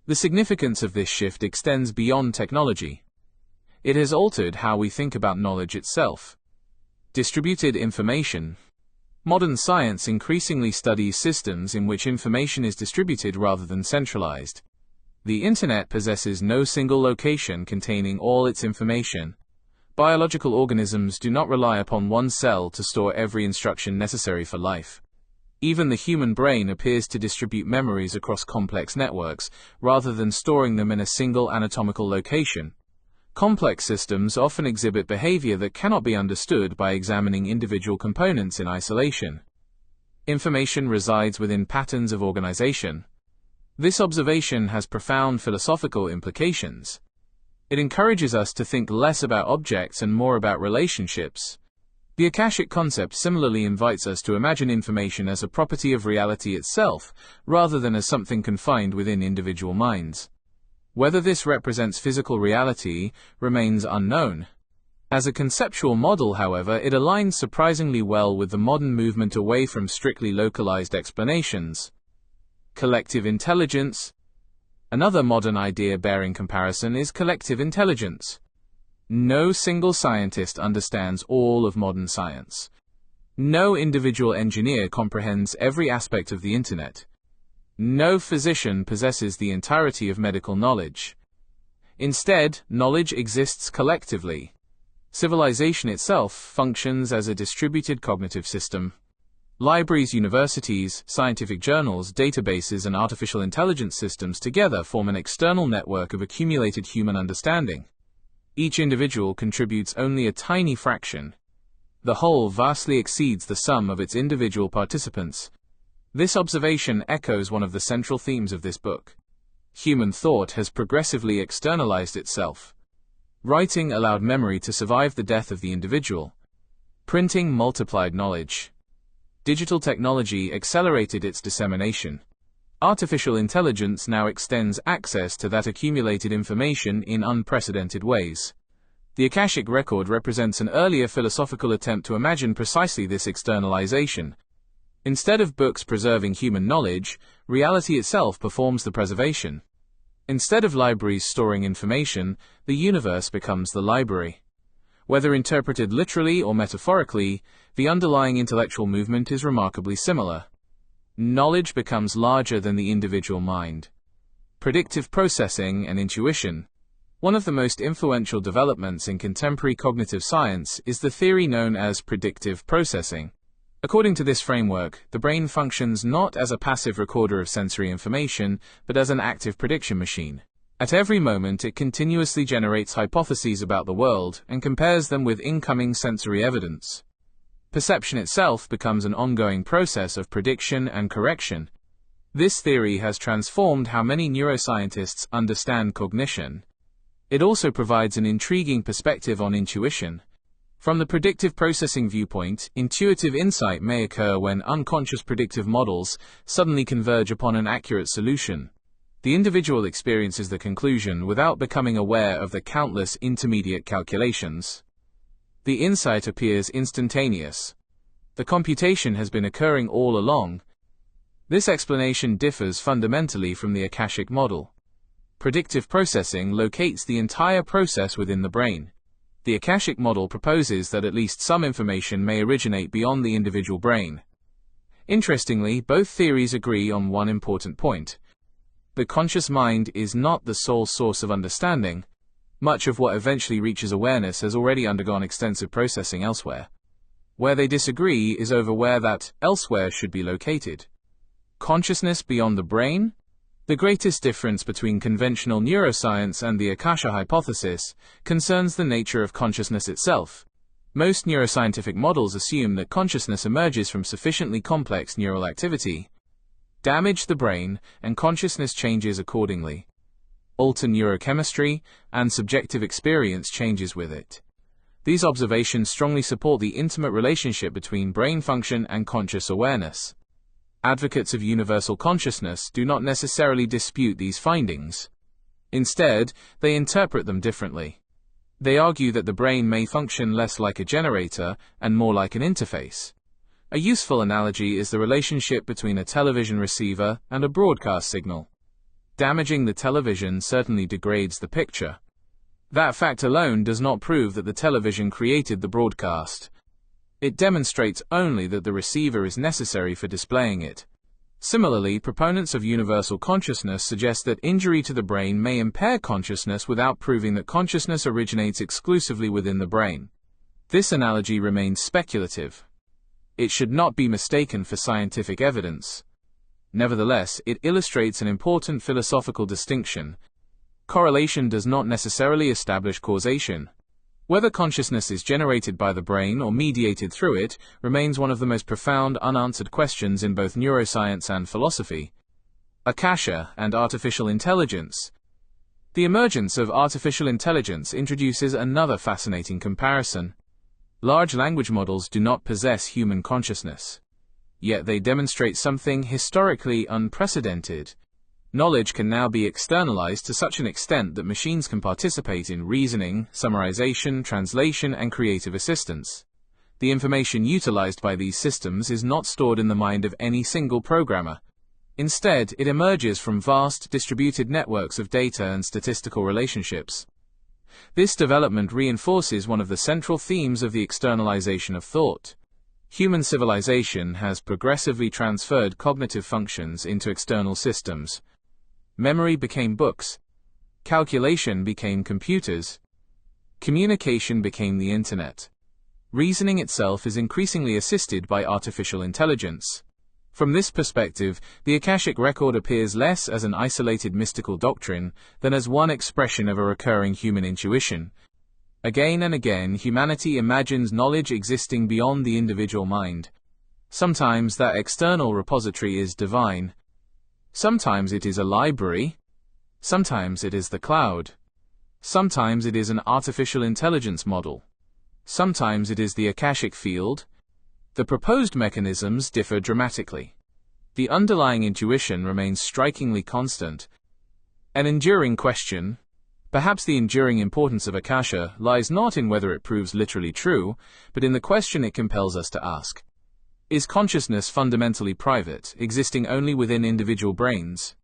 Speaker 2: The significance of this shift extends beyond technology. It has altered how we think about knowledge itself. Distributed information. Modern science increasingly studies systems in which information is distributed rather than centralized. The Internet possesses no single location containing all its information. Biological organisms do not rely upon one cell to store every instruction necessary for life. Even the human brain appears to distribute memories across complex networks, rather than storing them in a single anatomical location. Complex systems often exhibit behavior that cannot be understood by examining individual components in isolation. Information resides within patterns of organization. This observation has profound philosophical implications. It encourages us to think less about objects and more about relationships. The Akashic concept similarly invites us to imagine information as a property of reality itself, rather than as something confined within individual minds. Whether this represents physical reality remains unknown. As a conceptual model, however, it aligns surprisingly well with the modern movement away from strictly localized explanations. Collective intelligence. Another modern idea bearing comparison is collective intelligence. No single scientist understands all of modern science. No individual engineer comprehends every aspect of the Internet. No physician possesses the entirety of medical knowledge. Instead, knowledge exists collectively. Civilization itself functions as a distributed cognitive system. Libraries, universities, scientific journals, databases, and artificial intelligence systems together form an external network of accumulated human understanding. Each individual contributes only a tiny fraction. The whole vastly exceeds the sum of its individual participants. This observation echoes one of the central themes of this book. Human thought has progressively externalized itself. Writing allowed memory to survive the death of the individual. Printing multiplied knowledge. Digital technology accelerated its dissemination. Artificial intelligence now extends access to that accumulated information in unprecedented ways. The Akashic Record represents an earlier philosophical attempt to imagine precisely this externalization. Instead of books preserving human knowledge, reality itself performs the preservation. Instead of libraries storing information, the universe becomes the library. Whether interpreted literally or metaphorically, the underlying intellectual movement is remarkably similar. Knowledge becomes larger than the individual mind. Predictive processing and intuition. One of the most influential developments in contemporary cognitive science is the theory known as predictive processing. According to this framework, the brain functions not as a passive recorder of sensory information, but as an active prediction machine. At every moment, it continuously generates hypotheses about the world and compares them with incoming sensory evidence. Perception itself becomes an ongoing process of prediction and correction. This theory has transformed how many neuroscientists understand cognition. It also provides an intriguing perspective on intuition. From the predictive processing viewpoint, intuitive insight may occur when unconscious predictive models suddenly converge upon an accurate solution. The individual experiences the conclusion without becoming aware of the countless intermediate calculations. The insight appears instantaneous. The computation has been occurring all along. This explanation differs fundamentally from the Akashic model. Predictive processing locates the entire process within the brain. The Akashic model proposes that at least some information may originate beyond the individual brain. Interestingly, both theories agree on one important point. The conscious mind is not the sole source of understanding. Much of what eventually reaches awareness has already undergone extensive processing elsewhere. Where they disagree is over where that elsewhere should be located. Consciousness beyond the brain? The greatest difference between conventional neuroscience and the AKASHA hypothesis concerns the nature of consciousness itself. Most neuroscientific models assume that consciousness emerges from sufficiently complex neural activity. Damage the brain, and consciousness changes accordingly. Alter neurochemistry, and subjective experience changes with it. These observations strongly support the intimate relationship between brain function and conscious awareness. Advocates of universal consciousness do not necessarily dispute these findings. Instead, they interpret them differently. They argue that the brain may function less like a generator and more like an interface. A useful analogy is the relationship between a television receiver and a broadcast signal. Damaging the television certainly degrades the picture. That fact alone does not prove that the television created the broadcast. It demonstrates only that the receiver is necessary for displaying it. Similarly, proponents of universal consciousness suggest that injury to the brain may impair consciousness without proving that consciousness originates exclusively within the brain. This analogy remains speculative. It should not be mistaken for scientific evidence. Nevertheless, it illustrates an important philosophical distinction. Correlation does not necessarily establish causation. Whether consciousness is generated by the brain or mediated through it remains one of the most profound unanswered questions in both neuroscience and philosophy. AKASHA and artificial intelligence. The emergence of artificial intelligence introduces another fascinating comparison. Large language models do not possess human consciousness. Yet they demonstrate something historically unprecedented. Knowledge can now be externalized to such an extent that machines can participate in reasoning, summarization, translation, and creative assistance. The information utilized by these systems is not stored in the mind of any single programmer. Instead, it emerges from vast, distributed networks of data and statistical relationships. This development reinforces one of the central themes of the externalization of thought. Human civilization has progressively transferred cognitive functions into external systems. Memory became books. Calculation became computers. Communication became the internet. Reasoning itself is increasingly assisted by artificial intelligence. From this perspective, the Akashic Record appears less as an isolated mystical doctrine than as one expression of a recurring human intuition. Again and again, humanity imagines knowledge existing beyond the individual mind. Sometimes that external repository is divine. Sometimes it is a library. Sometimes it is the cloud. Sometimes it is an artificial intelligence model. Sometimes it is the Akashic field. The proposed mechanisms differ dramatically. The underlying intuition remains strikingly constant. An enduring question, perhaps the enduring importance of AKASHA, lies not in whether it proves literally true, but in the question it compels us to ask. Is consciousness fundamentally private, existing only within individual brains?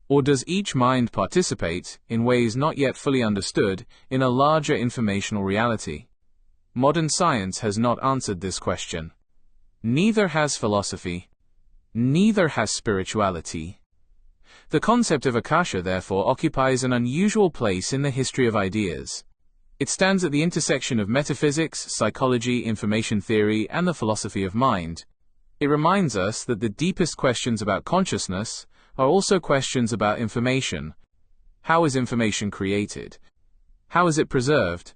Speaker 2: Or does each mind participate, in ways not yet fully understood, in a larger informational reality? Modern science has not answered this question. Neither has philosophy. Neither has spirituality. The concept of AKASHA, therefore, occupies an unusual place in the history of ideas. It stands at the intersection of metaphysics, psychology, information theory, and the philosophy of mind. It reminds us that the deepest questions about consciousness are also questions about information. How is information created? How is it preserved?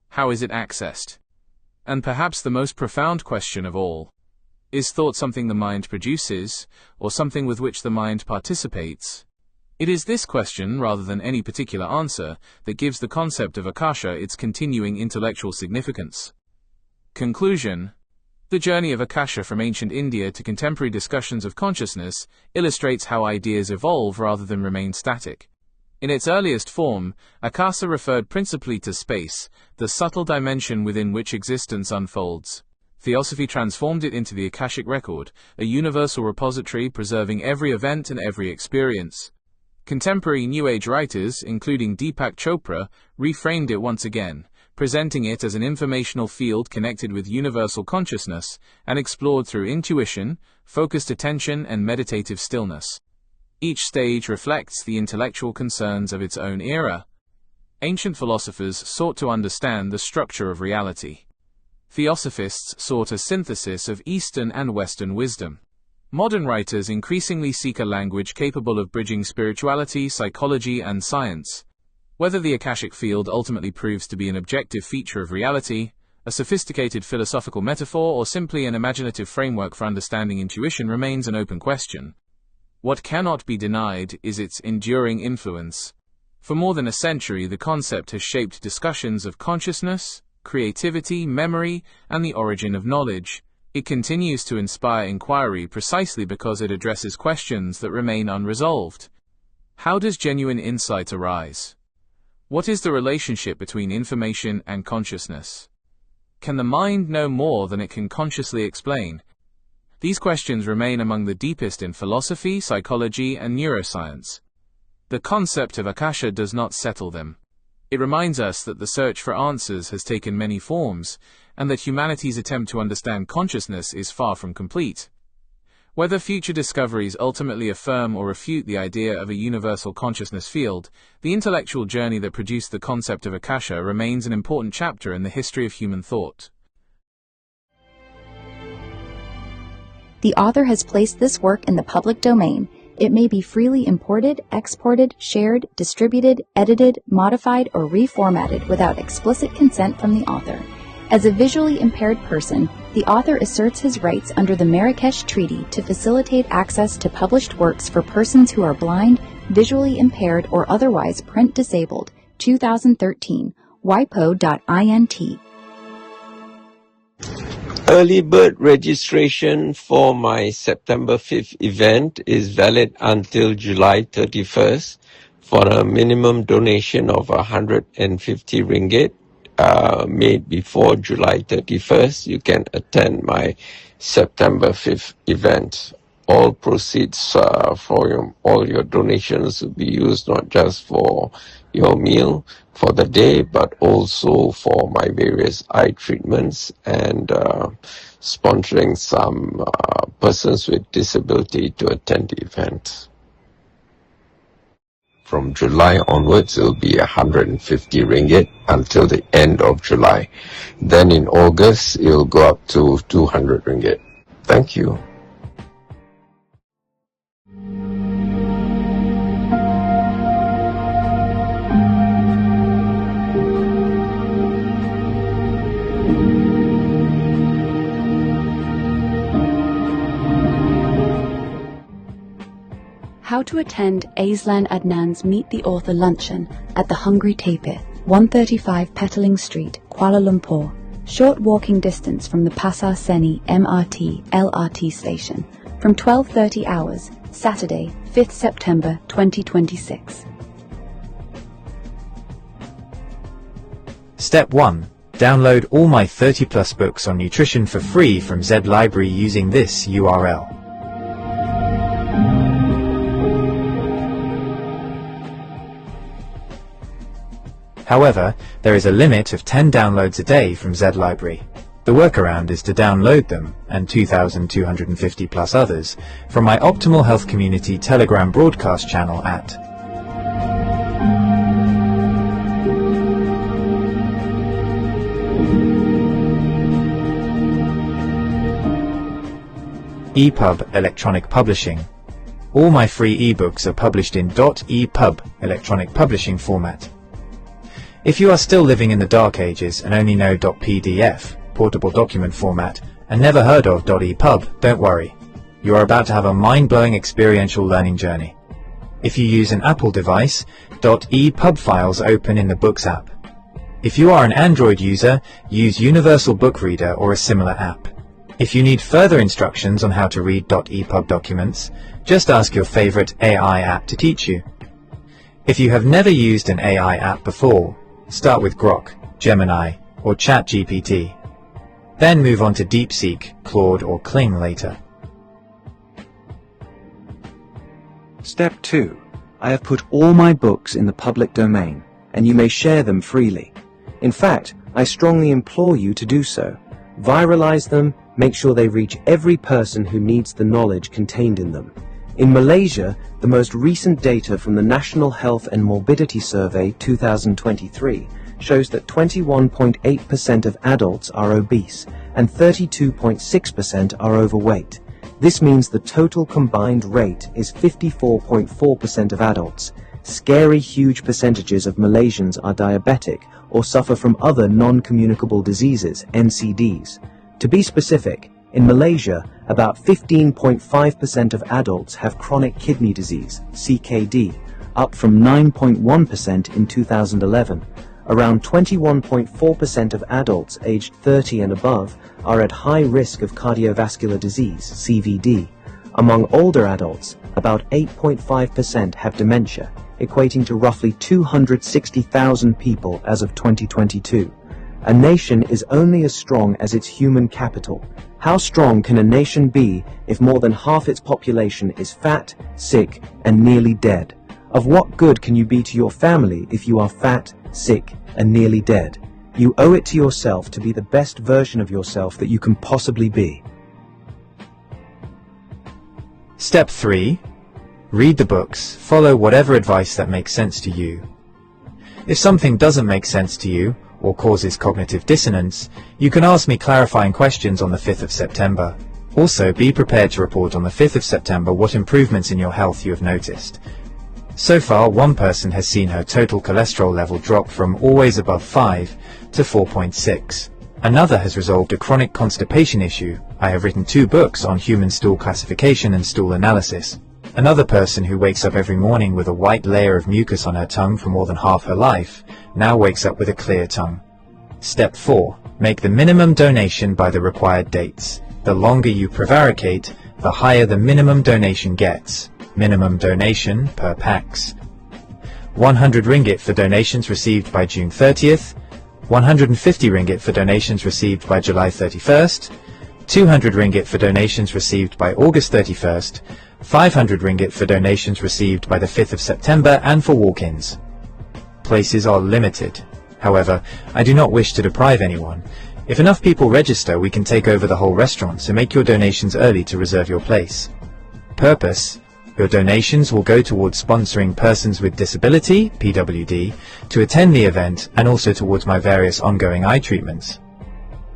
Speaker 2: How is it accessed? And perhaps the most profound question of all, is thought something the mind produces, or something with which the mind participates? It is this question, rather than any particular answer, that gives the concept of AKASHA its continuing intellectual significance. Conclusion. The journey of AKASHA from ancient India to contemporary discussions of consciousness illustrates how ideas evolve rather than remain static. In its earliest form, AKASHA referred principally to space, the subtle dimension within which existence unfolds. Theosophy transformed it into the Akashic Record, a universal repository preserving every event and every experience. Contemporary New Age writers, including Deepak Chopra, reframed it once again, presenting it as an informational field connected with universal consciousness and explored through intuition, focused attention, and meditative stillness. Each stage reflects the intellectual concerns of its own era. Ancient philosophers sought to understand the structure of reality. Theosophists sought a synthesis of Eastern and Western wisdom. Modern writers increasingly seek a language capable of bridging spirituality, psychology, and science. Whether the Akashic field ultimately proves to be an objective feature of reality, a sophisticated philosophical metaphor, or simply an imaginative framework for understanding intuition remains an open question. What cannot be denied is its enduring influence. For more than a century, the concept has shaped discussions of consciousness, creativity, memory, and the origin of knowledge. It continues to inspire inquiry precisely because it addresses questions that remain unresolved. How does genuine insight arise? What is the relationship between information and consciousness? Can the mind know more than it can consciously explain? These questions remain among the deepest in philosophy, psychology, and neuroscience. The concept of AKASHA does not settle them. It reminds us that the search for answers has taken many forms, and that humanity's attempt to understand consciousness is far from complete. Whether future discoveries ultimately affirm or refute the idea of a universal consciousness field, the intellectual journey that produced the concept of AKASHA remains an important chapter in the history of human thought.
Speaker 3: The author has placed this work in the public domain. It may be freely imported, exported, shared, distributed, edited, modified, or reformatted without explicit consent from the author. As a visually impaired person, the author asserts his rights under the Marrakesh Treaty to facilitate access to published works for persons who are blind, visually impaired, or otherwise print disabled. 2013, wipo.int.
Speaker 4: Early bird registration for my September 5th event is valid until July 31st for a minimum donation of 150 ringgit. Made before July 31st, you can attend my September 5th event. All proceeds for all your donations will be used not just for your meal for the day, but also for my various eye treatments and sponsoring some persons with disability to attend the event. From July onwards, it will be 150 ringgit until the end of July. Then in August, it will go up to 200 ringgit. Thank you.
Speaker 1: How to attend AZLAN Adnan's Meet the Author Luncheon at the Hungry Tapir, 135 Petaling Street, Kuala Lumpur, short walking distance from the Pasar Seni MRT LRT station, from 12:30 hours, Saturday, 5th September 2026.
Speaker 5: Step 1. Download all my 30+ books on nutrition for free from Z Library using this URL. However, there is a limit of 10 downloads a day from Z Library. The workaround is to download them, and 2,250 plus others, from my Optimal Health Community Telegram broadcast channel at EPUB Electronic Publishing. All my free ebooks are published in .EPUB electronic publishing format. If you are still living in the dark ages and only know .PDF, portable document format, and never heard of .EPUB, don't worry. You are about to have a mind-blowing experiential learning journey. If you use an Apple device, .EPUB files open in the Books app. If you are an Android user, use Universal Book Reader or a similar app. If you need further instructions on how to read .EPUB documents, just ask your favorite AI app to teach you. If you have never used an AI app before, start with Grok, Gemini, or ChatGPT. Then move on to DeepSeek, Claude, or Kling later.
Speaker 6: Step 2. I have put all my books in the public domain, and you may share them freely. In fact, I strongly implore you to do so. Viralize them, make sure they reach every person who needs the knowledge contained in them. In Malaysia, the most recent data from the National Health and Morbidity Survey 2023 shows that 21.8% of adults are obese and 32.6% are overweight. This means the total combined rate is 54.4% of adults. Scary huge percentages of Malaysians are diabetic or suffer from other non-communicable diseases, NCDs. To be specific, in Malaysia, about 15.5% of adults have chronic kidney disease, CKD, up from 9.1% in 2011. Around 21.4% of adults aged 30 and above are at high risk of cardiovascular disease, CVD. Among older adults, about 8.5% have dementia, equating to roughly 260,000 people as of 2022. A nation is only as strong as its human capital. How strong can a nation be if more than half its population is fat, sick, and nearly dead? Of what good can you be to your family if you are fat, sick, and nearly dead? You owe it to yourself to be the best version of yourself that you can possibly be.
Speaker 5: Step 3. Read the books. Follow whatever advice that makes sense to you. If something doesn't make sense to you, or causes cognitive dissonance, you can ask me clarifying questions on the 5th of September. Also, be prepared to report on the 5th of September what improvements in your health you have noticed. So far, one person has seen her total cholesterol level drop from always above 5 to 4.6. Another has resolved a chronic constipation issue. I have written 2 books on human stool classification and stool analysis. Another person who wakes up every morning with a white layer of mucus on her tongue for more than half her life now wakes up with a clear tongue. Step 4. Make the minimum donation by the required dates. The longer you prevaricate, the higher the minimum donation gets. Minimum donation per pax: 100 ringgit for donations received by June 30th, 150 ringgit for donations received by July 31st, 200 ringgit for donations received by August 31st, 500 ringgit for donations received by the 5th of September and for walk-ins. Places are limited. However, I do not wish to deprive anyone. If enough people register, we can take over the whole restaurant, so make your donations early to reserve your place. Purpose: your donations will go towards sponsoring persons with disability, PWD, to attend the event, and also towards my various ongoing eye treatments.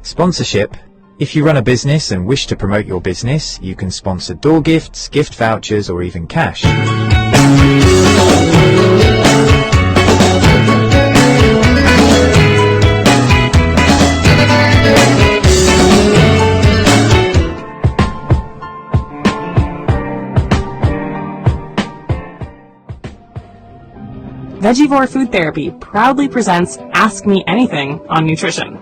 Speaker 5: Sponsorship: if you run a business and wish to promote your business, you can sponsor door gifts, gift vouchers, or even cash.
Speaker 7: Vegivore Food Therapy proudly presents Ask Me Anything on Nutrition.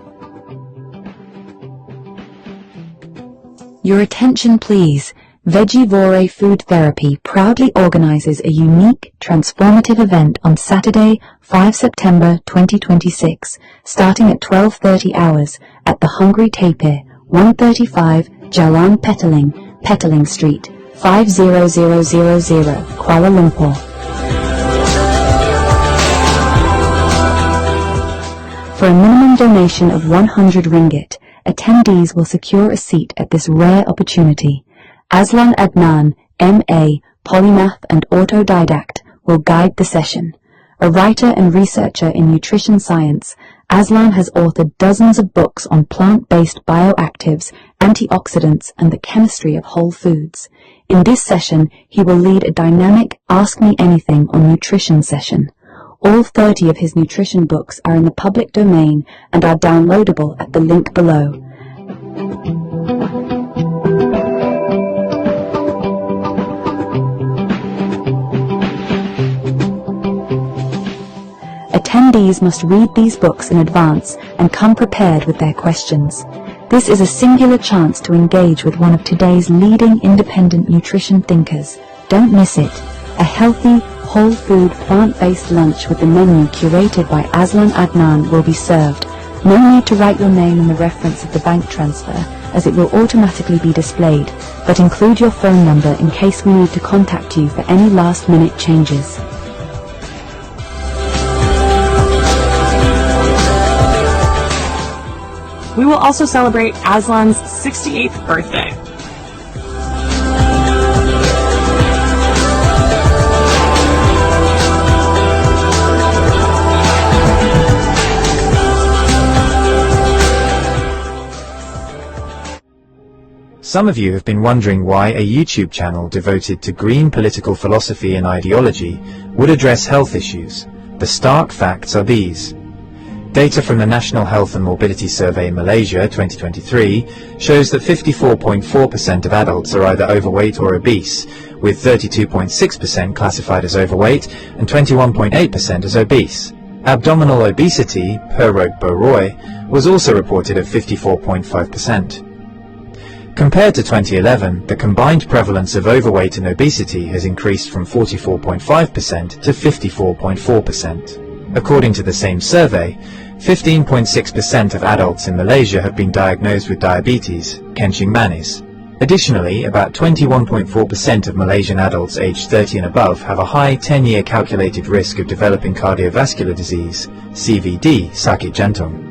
Speaker 1: Your attention please. Vegivore Food Therapy proudly organizes a unique, transformative event on Saturday, 5 September 2026, starting at 12:30 hours at the Hungry Tapir, 135 Jalan Petaling Street, 50000, Kuala Lumpur. For a minimum donation of 100 ringgit, attendees will secure a seat at this rare opportunity. AZLAN ADNAN, MA, polymath and autodidact, will guide the session. A writer and researcher in nutrition science, AZLAN has authored dozens of books on plant-based bioactives, antioxidants, and the chemistry of whole foods. In this session, he will lead a dynamic Ask Me Anything on Nutrition session. All 30 of his nutrition books are in the public domain and are downloadable at the link below. Attendees must read these books in advance and come prepared with their questions. This is a singular chance to engage with one of today's leading independent nutrition thinkers. Don't miss it. A healthy, whole food, plant-based lunch with the menu curated by AZLAN ADNAN will be served. No need to write your name in the reference of the bank transfer, as it will automatically be displayed, but include your phone number in case we need to contact you for any last-minute changes.
Speaker 7: We will also celebrate AZLAN's 68th birthday.
Speaker 5: Some of you have been wondering why a YouTube channel devoted to green political philosophy and ideology would address health issues. The stark facts are these. Data from the National Health and Morbidity Survey Malaysia 2023 shows that 54.4% of adults are either overweight or obese, with 32.6% classified as overweight and 21.8% as obese. Abdominal obesity, per Roy, was also reported at 54.5%. Compared to 2011, the combined prevalence of overweight and obesity has increased from 44.5% to 54.4%. According to the same survey, 15.6% of adults in Malaysia have been diagnosed with diabetes, kencing manis. Additionally, about 21.4% of Malaysian adults aged 30 and above have a high 10-year calculated risk of developing cardiovascular disease, CVD, sakit jantung.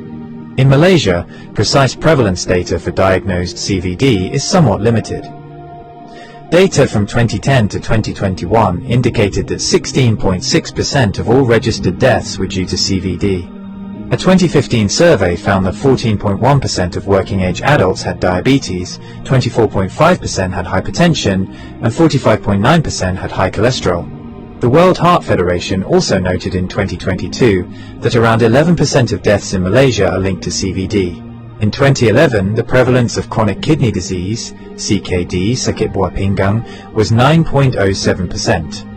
Speaker 5: In Malaysia, precise prevalence data for diagnosed CVD is somewhat limited. Data from 2010 to 2021 indicated that 16.6% of all registered deaths were due to CVD. A 2015 survey found that 14.1% of working-age adults had diabetes, 24.5% had hypertension, and 45.9% had high cholesterol. The World Heart Federation also noted in 2022 that around 11% of deaths in Malaysia are linked to CVD. In 2011, the prevalence of chronic kidney disease, CKD, sakit buah pinggang, was 9.07%.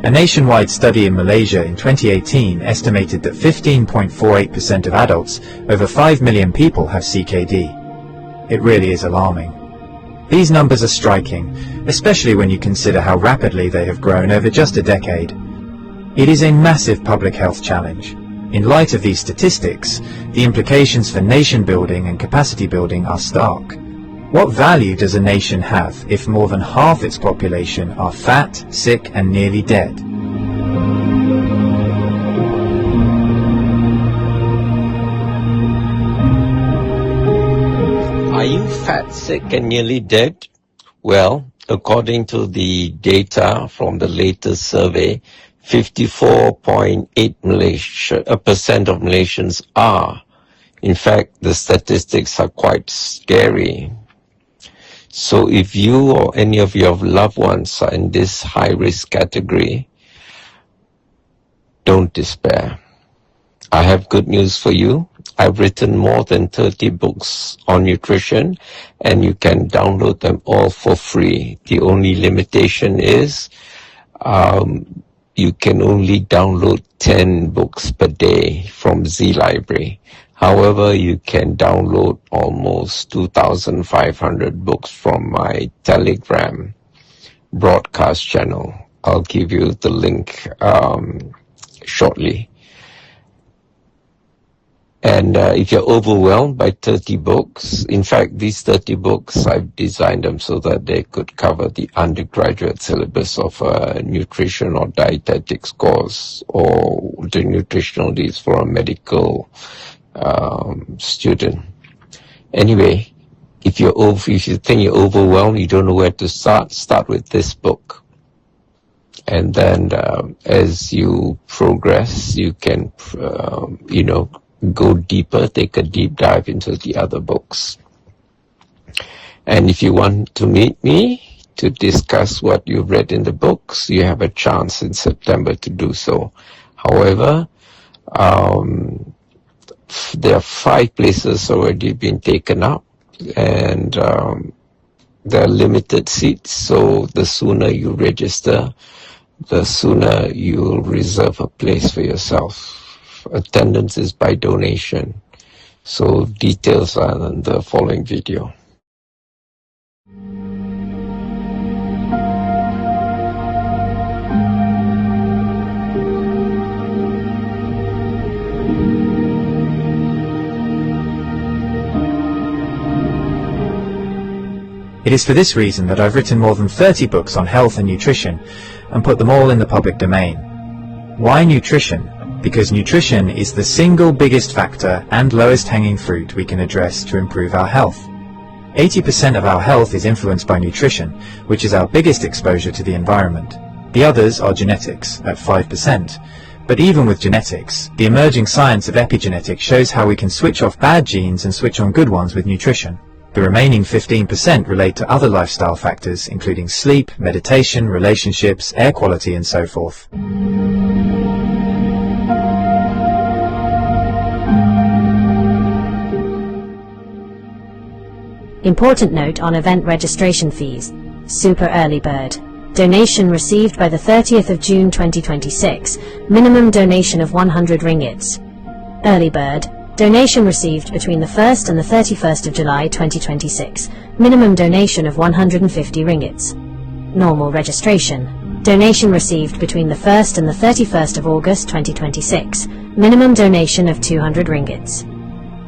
Speaker 5: A nationwide study in Malaysia in 2018 estimated that 15.48% of adults, over 5 million people, have CKD. It really is alarming. These numbers are striking, especially when you consider how rapidly they have grown over just a decade. It is a massive public health challenge. In light of these statistics, the implications for nation building and capacity building are stark. What value does a nation have if more than half its population are fat, sick, and nearly dead?
Speaker 4: Are you fat, sick, and nearly dead? Well, according to the data from the latest survey, 54.8% of Malaysians are. In fact, the statistics are quite scary. So if you or any of your loved ones are in this high-risk category, don't despair. I have good news for you. I've written more than 30 books on nutrition, and you can download them all for free. The only limitation is you can only download 10 books per day from Z Library. However, you can download almost 2,500 books from my Telegram broadcast channel. I'll give you the link shortly. And if you're overwhelmed by 30 books, in fact, these 30 books, I've designed them so that they could cover the undergraduate syllabus of a nutrition or dietetics course, or the nutritional needs for a medical student. Anyway, if you think you're overwhelmed, you don't know where to start with this book. And then as you progress, you can, go deeper, take a deep dive into the other books. And if you want to meet me to discuss what you've read in the books, you have a chance in September to do so. However, there are 5 places already been taken up, and there are limited seats, so the sooner you register, the sooner you'll reserve a place for yourself. Attendance is by donation, so details are in the following video.
Speaker 5: It is for this reason that I've written more than 30 books on health and nutrition and put them all in the public domain. Why nutrition? Because nutrition is the single biggest factor and lowest hanging fruit we can address to improve our health. 80% of our health is influenced by nutrition, which is our biggest exposure to the environment. The others are genetics, at 5%. But even with genetics, the emerging science of epigenetics shows how we can switch off bad genes and switch on good ones with nutrition. The remaining 15% relate to other lifestyle factors, including sleep, meditation, relationships, air quality, and so forth.
Speaker 8: Important note on event registration fees. Super Early Bird. Donation received by the 30th of June 2026. Minimum donation of 100 ringgits. Early Bird. Donation received between the 1st and the 31st of July 2026. Minimum donation of 150 ringgits. Normal registration. Donation received between the 1st and the 31st of August 2026. Minimum donation of 200 ringgits.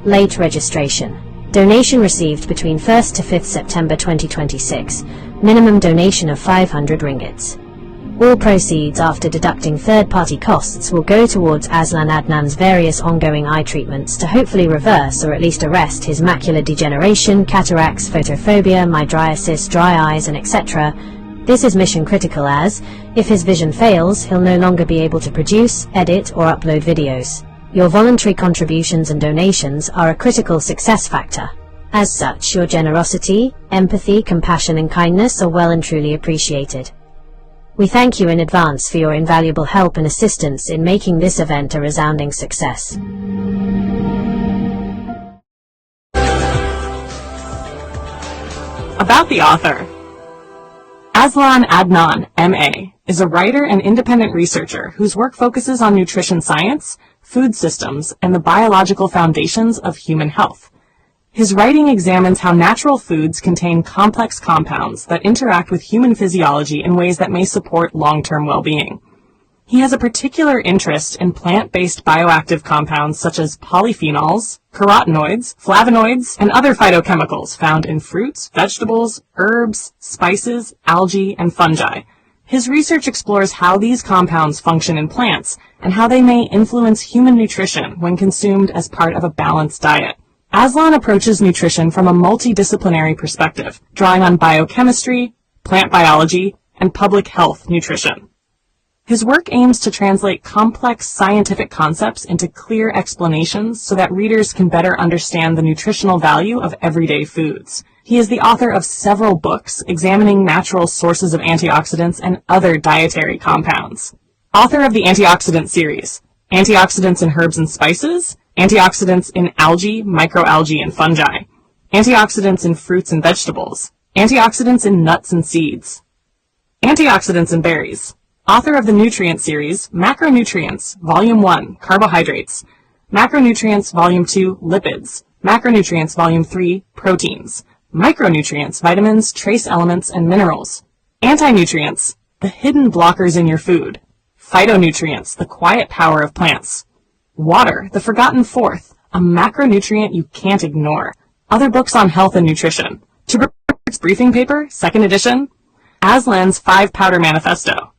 Speaker 8: Late registration. Donation received between 1st to 5th September 2026. Minimum donation of 500 ringgits. All proceeds after deducting third-party costs will go towards AZLAN Adnan's various ongoing eye treatments to hopefully reverse or at least arrest his macular degeneration, cataracts, photophobia, mydriasis, dry eyes, and etc. This is mission critical as, if his vision fails, he'll no longer be able to produce, edit, or upload videos. Your voluntary contributions and donations are a critical success factor. As such, your generosity, empathy, compassion, and kindness are well and truly appreciated. We thank you in advance for your invaluable help and assistance in making this event a resounding success.
Speaker 7: About the author. AZLAN Adnan, M.A., is a writer and independent researcher whose work focuses on nutrition science, food systems, and the biological foundations of human health. His writing examines how natural foods contain complex compounds that interact with human physiology in ways that may support long-term well-being. He has a particular interest in plant-based bioactive compounds such as polyphenols, carotenoids, flavonoids, and other phytochemicals found in fruits, vegetables, herbs, spices, algae, and fungi. His research explores how these compounds function in plants and how they may influence human nutrition when consumed as part of a balanced diet. AZLAN approaches nutrition from a multidisciplinary perspective, drawing on biochemistry, plant biology, and public health nutrition. His work aims to translate complex scientific concepts into clear explanations so that readers can better understand the nutritional value of everyday foods. He is the author of several books examining natural sources of antioxidants and other dietary compounds. Author of the Antioxidant series, Antioxidants in Herbs and Spices, Antioxidants in Algae, Microalgae, and Fungi, Antioxidants in Fruits and Vegetables, Antioxidants in Nuts and Seeds, Antioxidants in Berries. Author of the Nutrient series, Macronutrients, Volume 1, Carbohydrates, Macronutrients, Volume 2, Lipids, Macronutrients, Volume 3, Proteins, Micronutrients, Vitamins, Trace Elements, and Minerals, Anti-nutrients, the hidden blockers in your food, Phytonutrients, the quiet power of plants, Water, the forgotten fourth, a macronutrient you can't ignore. Other books on health and nutrition. Tuber's briefing paper, 2nd edition. AZLAN's 5-Powder Manifesto.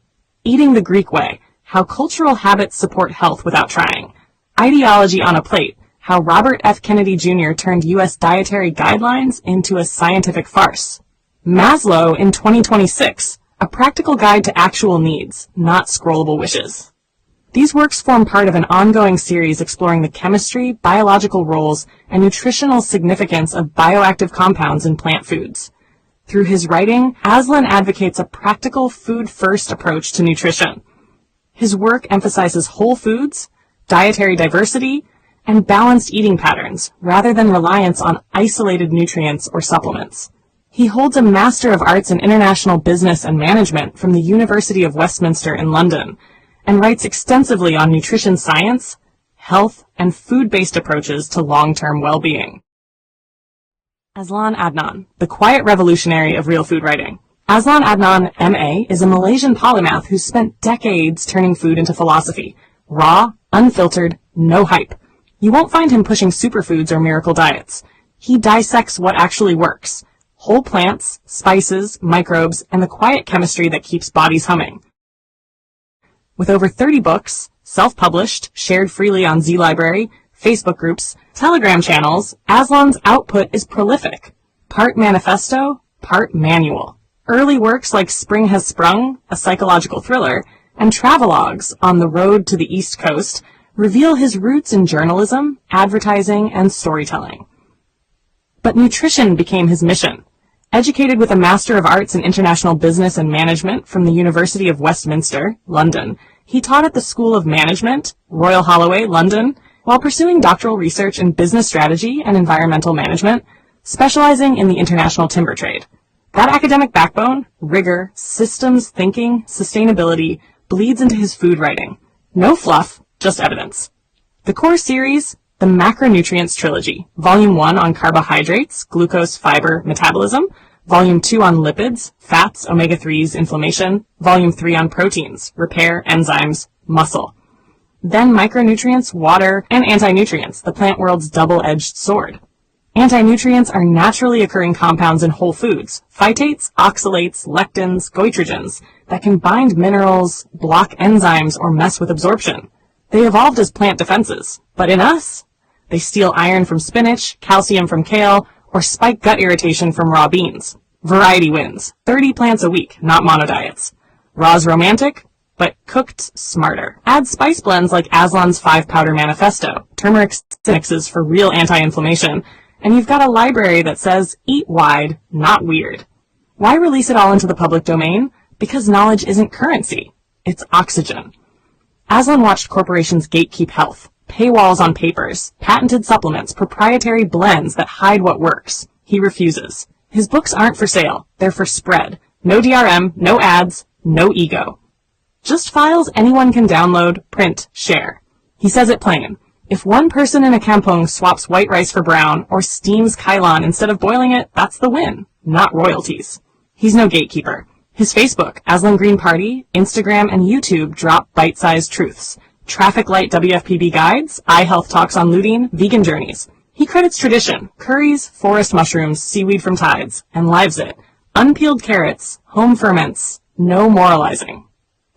Speaker 7: Eating the Greek Way, how cultural habits support health without trying. Ideology on a Plate, how Robert F. Kennedy Jr. turned U.S. dietary guidelines into a scientific farce. Maslow in 2026, a practical guide to actual needs, not scrollable wishes. These works form part of an ongoing series exploring the chemistry, biological roles, and nutritional significance of bioactive compounds in plant foods. Through his writing, AZLAN advocates a practical food-first approach to nutrition. His work emphasizes whole foods, dietary diversity, and balanced eating patterns, rather than reliance on isolated nutrients or supplements. He holds a Master of Arts in International Business and Management from the University of Westminster in London, and writes extensively on nutrition science, health, and food-based approaches to long-term well-being. AZLAN Adnan, the quiet revolutionary of real food writing. AZLAN Adnan, M.A., is a Malaysian polymath who spent decades turning food into philosophy. Raw, unfiltered, no hype. You won't find him pushing superfoods or miracle diets. He dissects what actually works. Whole plants, spices, microbes, and the quiet chemistry that keeps bodies humming. With over 30 books, self-published, shared freely on Z Library, Facebook groups, Telegram channels, AZLAN's output is prolific. Part manifesto, part manual. Early works like Spring Has Sprung, a psychological thriller, and travelogues on the road to the East Coast reveal his roots in journalism, advertising, and storytelling. But nutrition became his mission. Educated with a Master of Arts in International Business and Management from the University of Westminster, London, he taught at the School of Management, Royal Holloway, London, while pursuing doctoral research in business strategy and environmental management, specializing in the international timber trade. That academic backbone, rigor, systems thinking, sustainability, bleeds into his food writing. No fluff, just evidence. The core series, the Macronutrients Trilogy, Volume 1 on carbohydrates, glucose, fiber, metabolism, Volume 2 on lipids, fats, omega-3s, inflammation. Volume 3 on proteins, repair, enzymes, muscle. Then micronutrients, water, and anti-nutrients, the plant world's double-edged sword. Anti-nutrients are naturally occurring compounds in whole foods, phytates, oxalates, lectins, goitrogens, that can bind minerals, block enzymes, or mess with absorption. They evolved as plant defenses, but in us, they steal iron from spinach, calcium from kale, or spike gut irritation from raw beans. Variety wins. 30 plants a week, not monodiets. Raw's romantic, but cooked smarter. Add spice blends like AZLAN's 5-powder manifesto, turmeric mixes for real anti-inflammation, and you've got a library that says, eat wide, not weird. Why release it all into the public domain? Because knowledge isn't currency. It's oxygen. AZLAN watched corporations gatekeep health, paywalls on papers, patented supplements, proprietary blends that hide what works. He refuses. His books aren't for sale. They're for spread. No DRM, no ads, no ego. Just files anyone can download, print, share. He says it plain. If one person in a kampong swaps white rice for brown or steams kailan instead of boiling it, that's the win, not royalties. He's no gatekeeper. His Facebook, AZLAN Green Party, Instagram, and YouTube drop bite-sized truths. Traffic light WFPB guides, eye health talks on lutein, vegan journeys. He credits tradition, curries, forest mushrooms, seaweed from tides, and lives it. Unpeeled carrots, home ferments, no moralizing.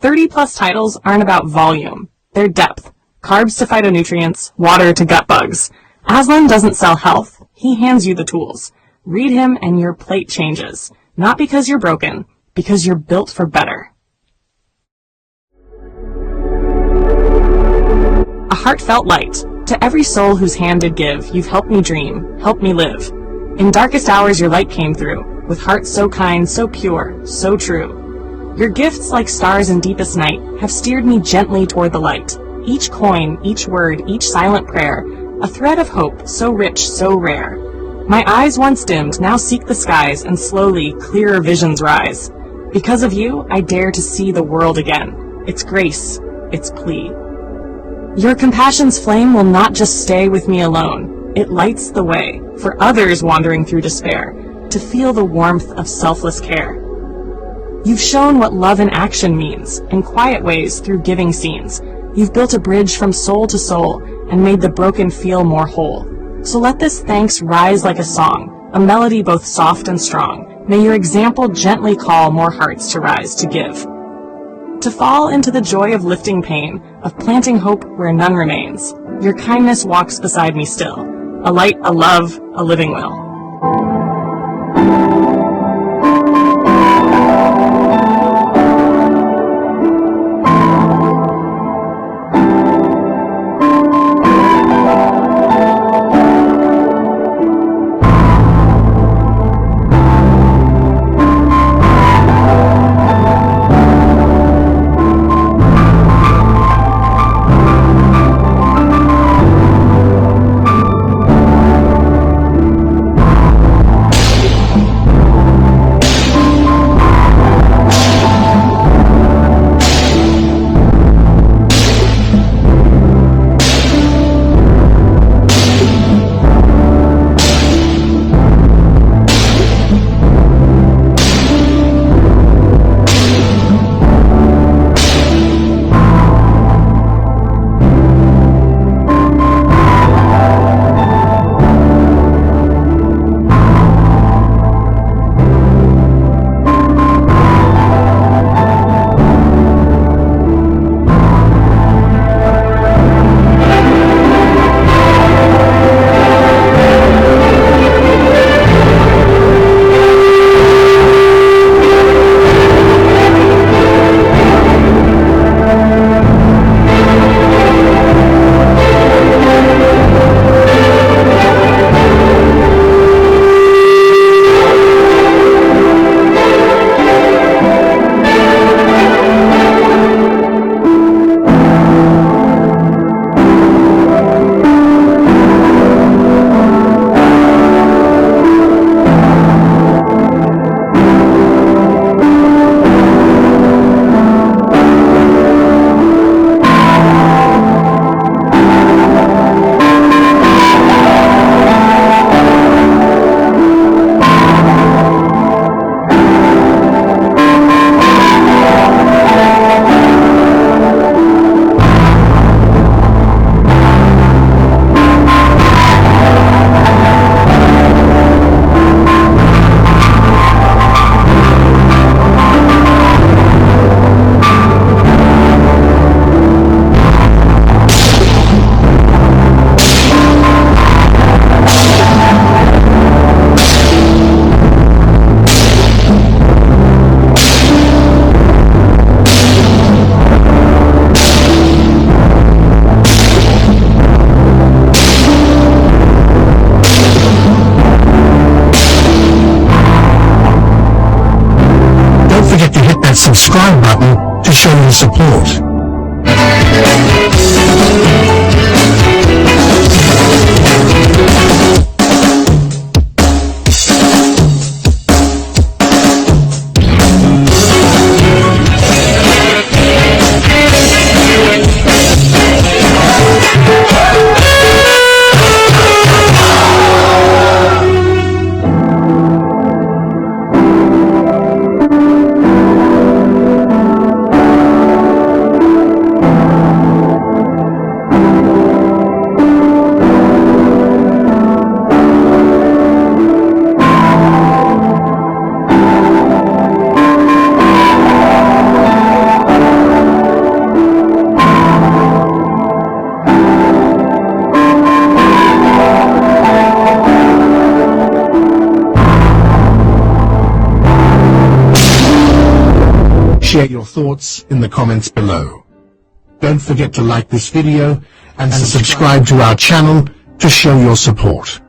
Speaker 7: 30-plus titles aren't about volume. They're depth. Carbs to phytonutrients, water to gut bugs. AZLAN doesn't sell health. He hands you the tools. Read him and your plate changes. Not because you're broken, because you're built for better. A heartfelt light. To every soul whose hand did give, you've helped me dream, helped me live. In darkest hours your light came through, with hearts so kind, so pure, so true. Your gifts, like stars in deepest night, have steered me gently toward the light. Each coin, each word, each silent prayer, a thread of hope so rich, so rare. My eyes once dimmed now seek the skies, and slowly clearer visions rise. Because of you, I dare to see the world again. Its grace, its plea. Your compassion's flame will not just stay with me alone. It lights the way for others wandering through despair to feel the warmth of selfless care. You've shown what love in action means, in quiet ways through giving scenes. You've built a bridge from soul to soul and made the broken feel more whole. So let this thanks rise like a song, a melody both soft and strong. May your example gently call more hearts to rise to give. To fall into the joy of lifting pain, of planting hope where none remains. Your kindness walks beside me still, a light, a love, a living will.
Speaker 9: subscribe button to show your support. Share your thoughts in the comments below. Don't forget to like this video and subscribe to our channel to show your support.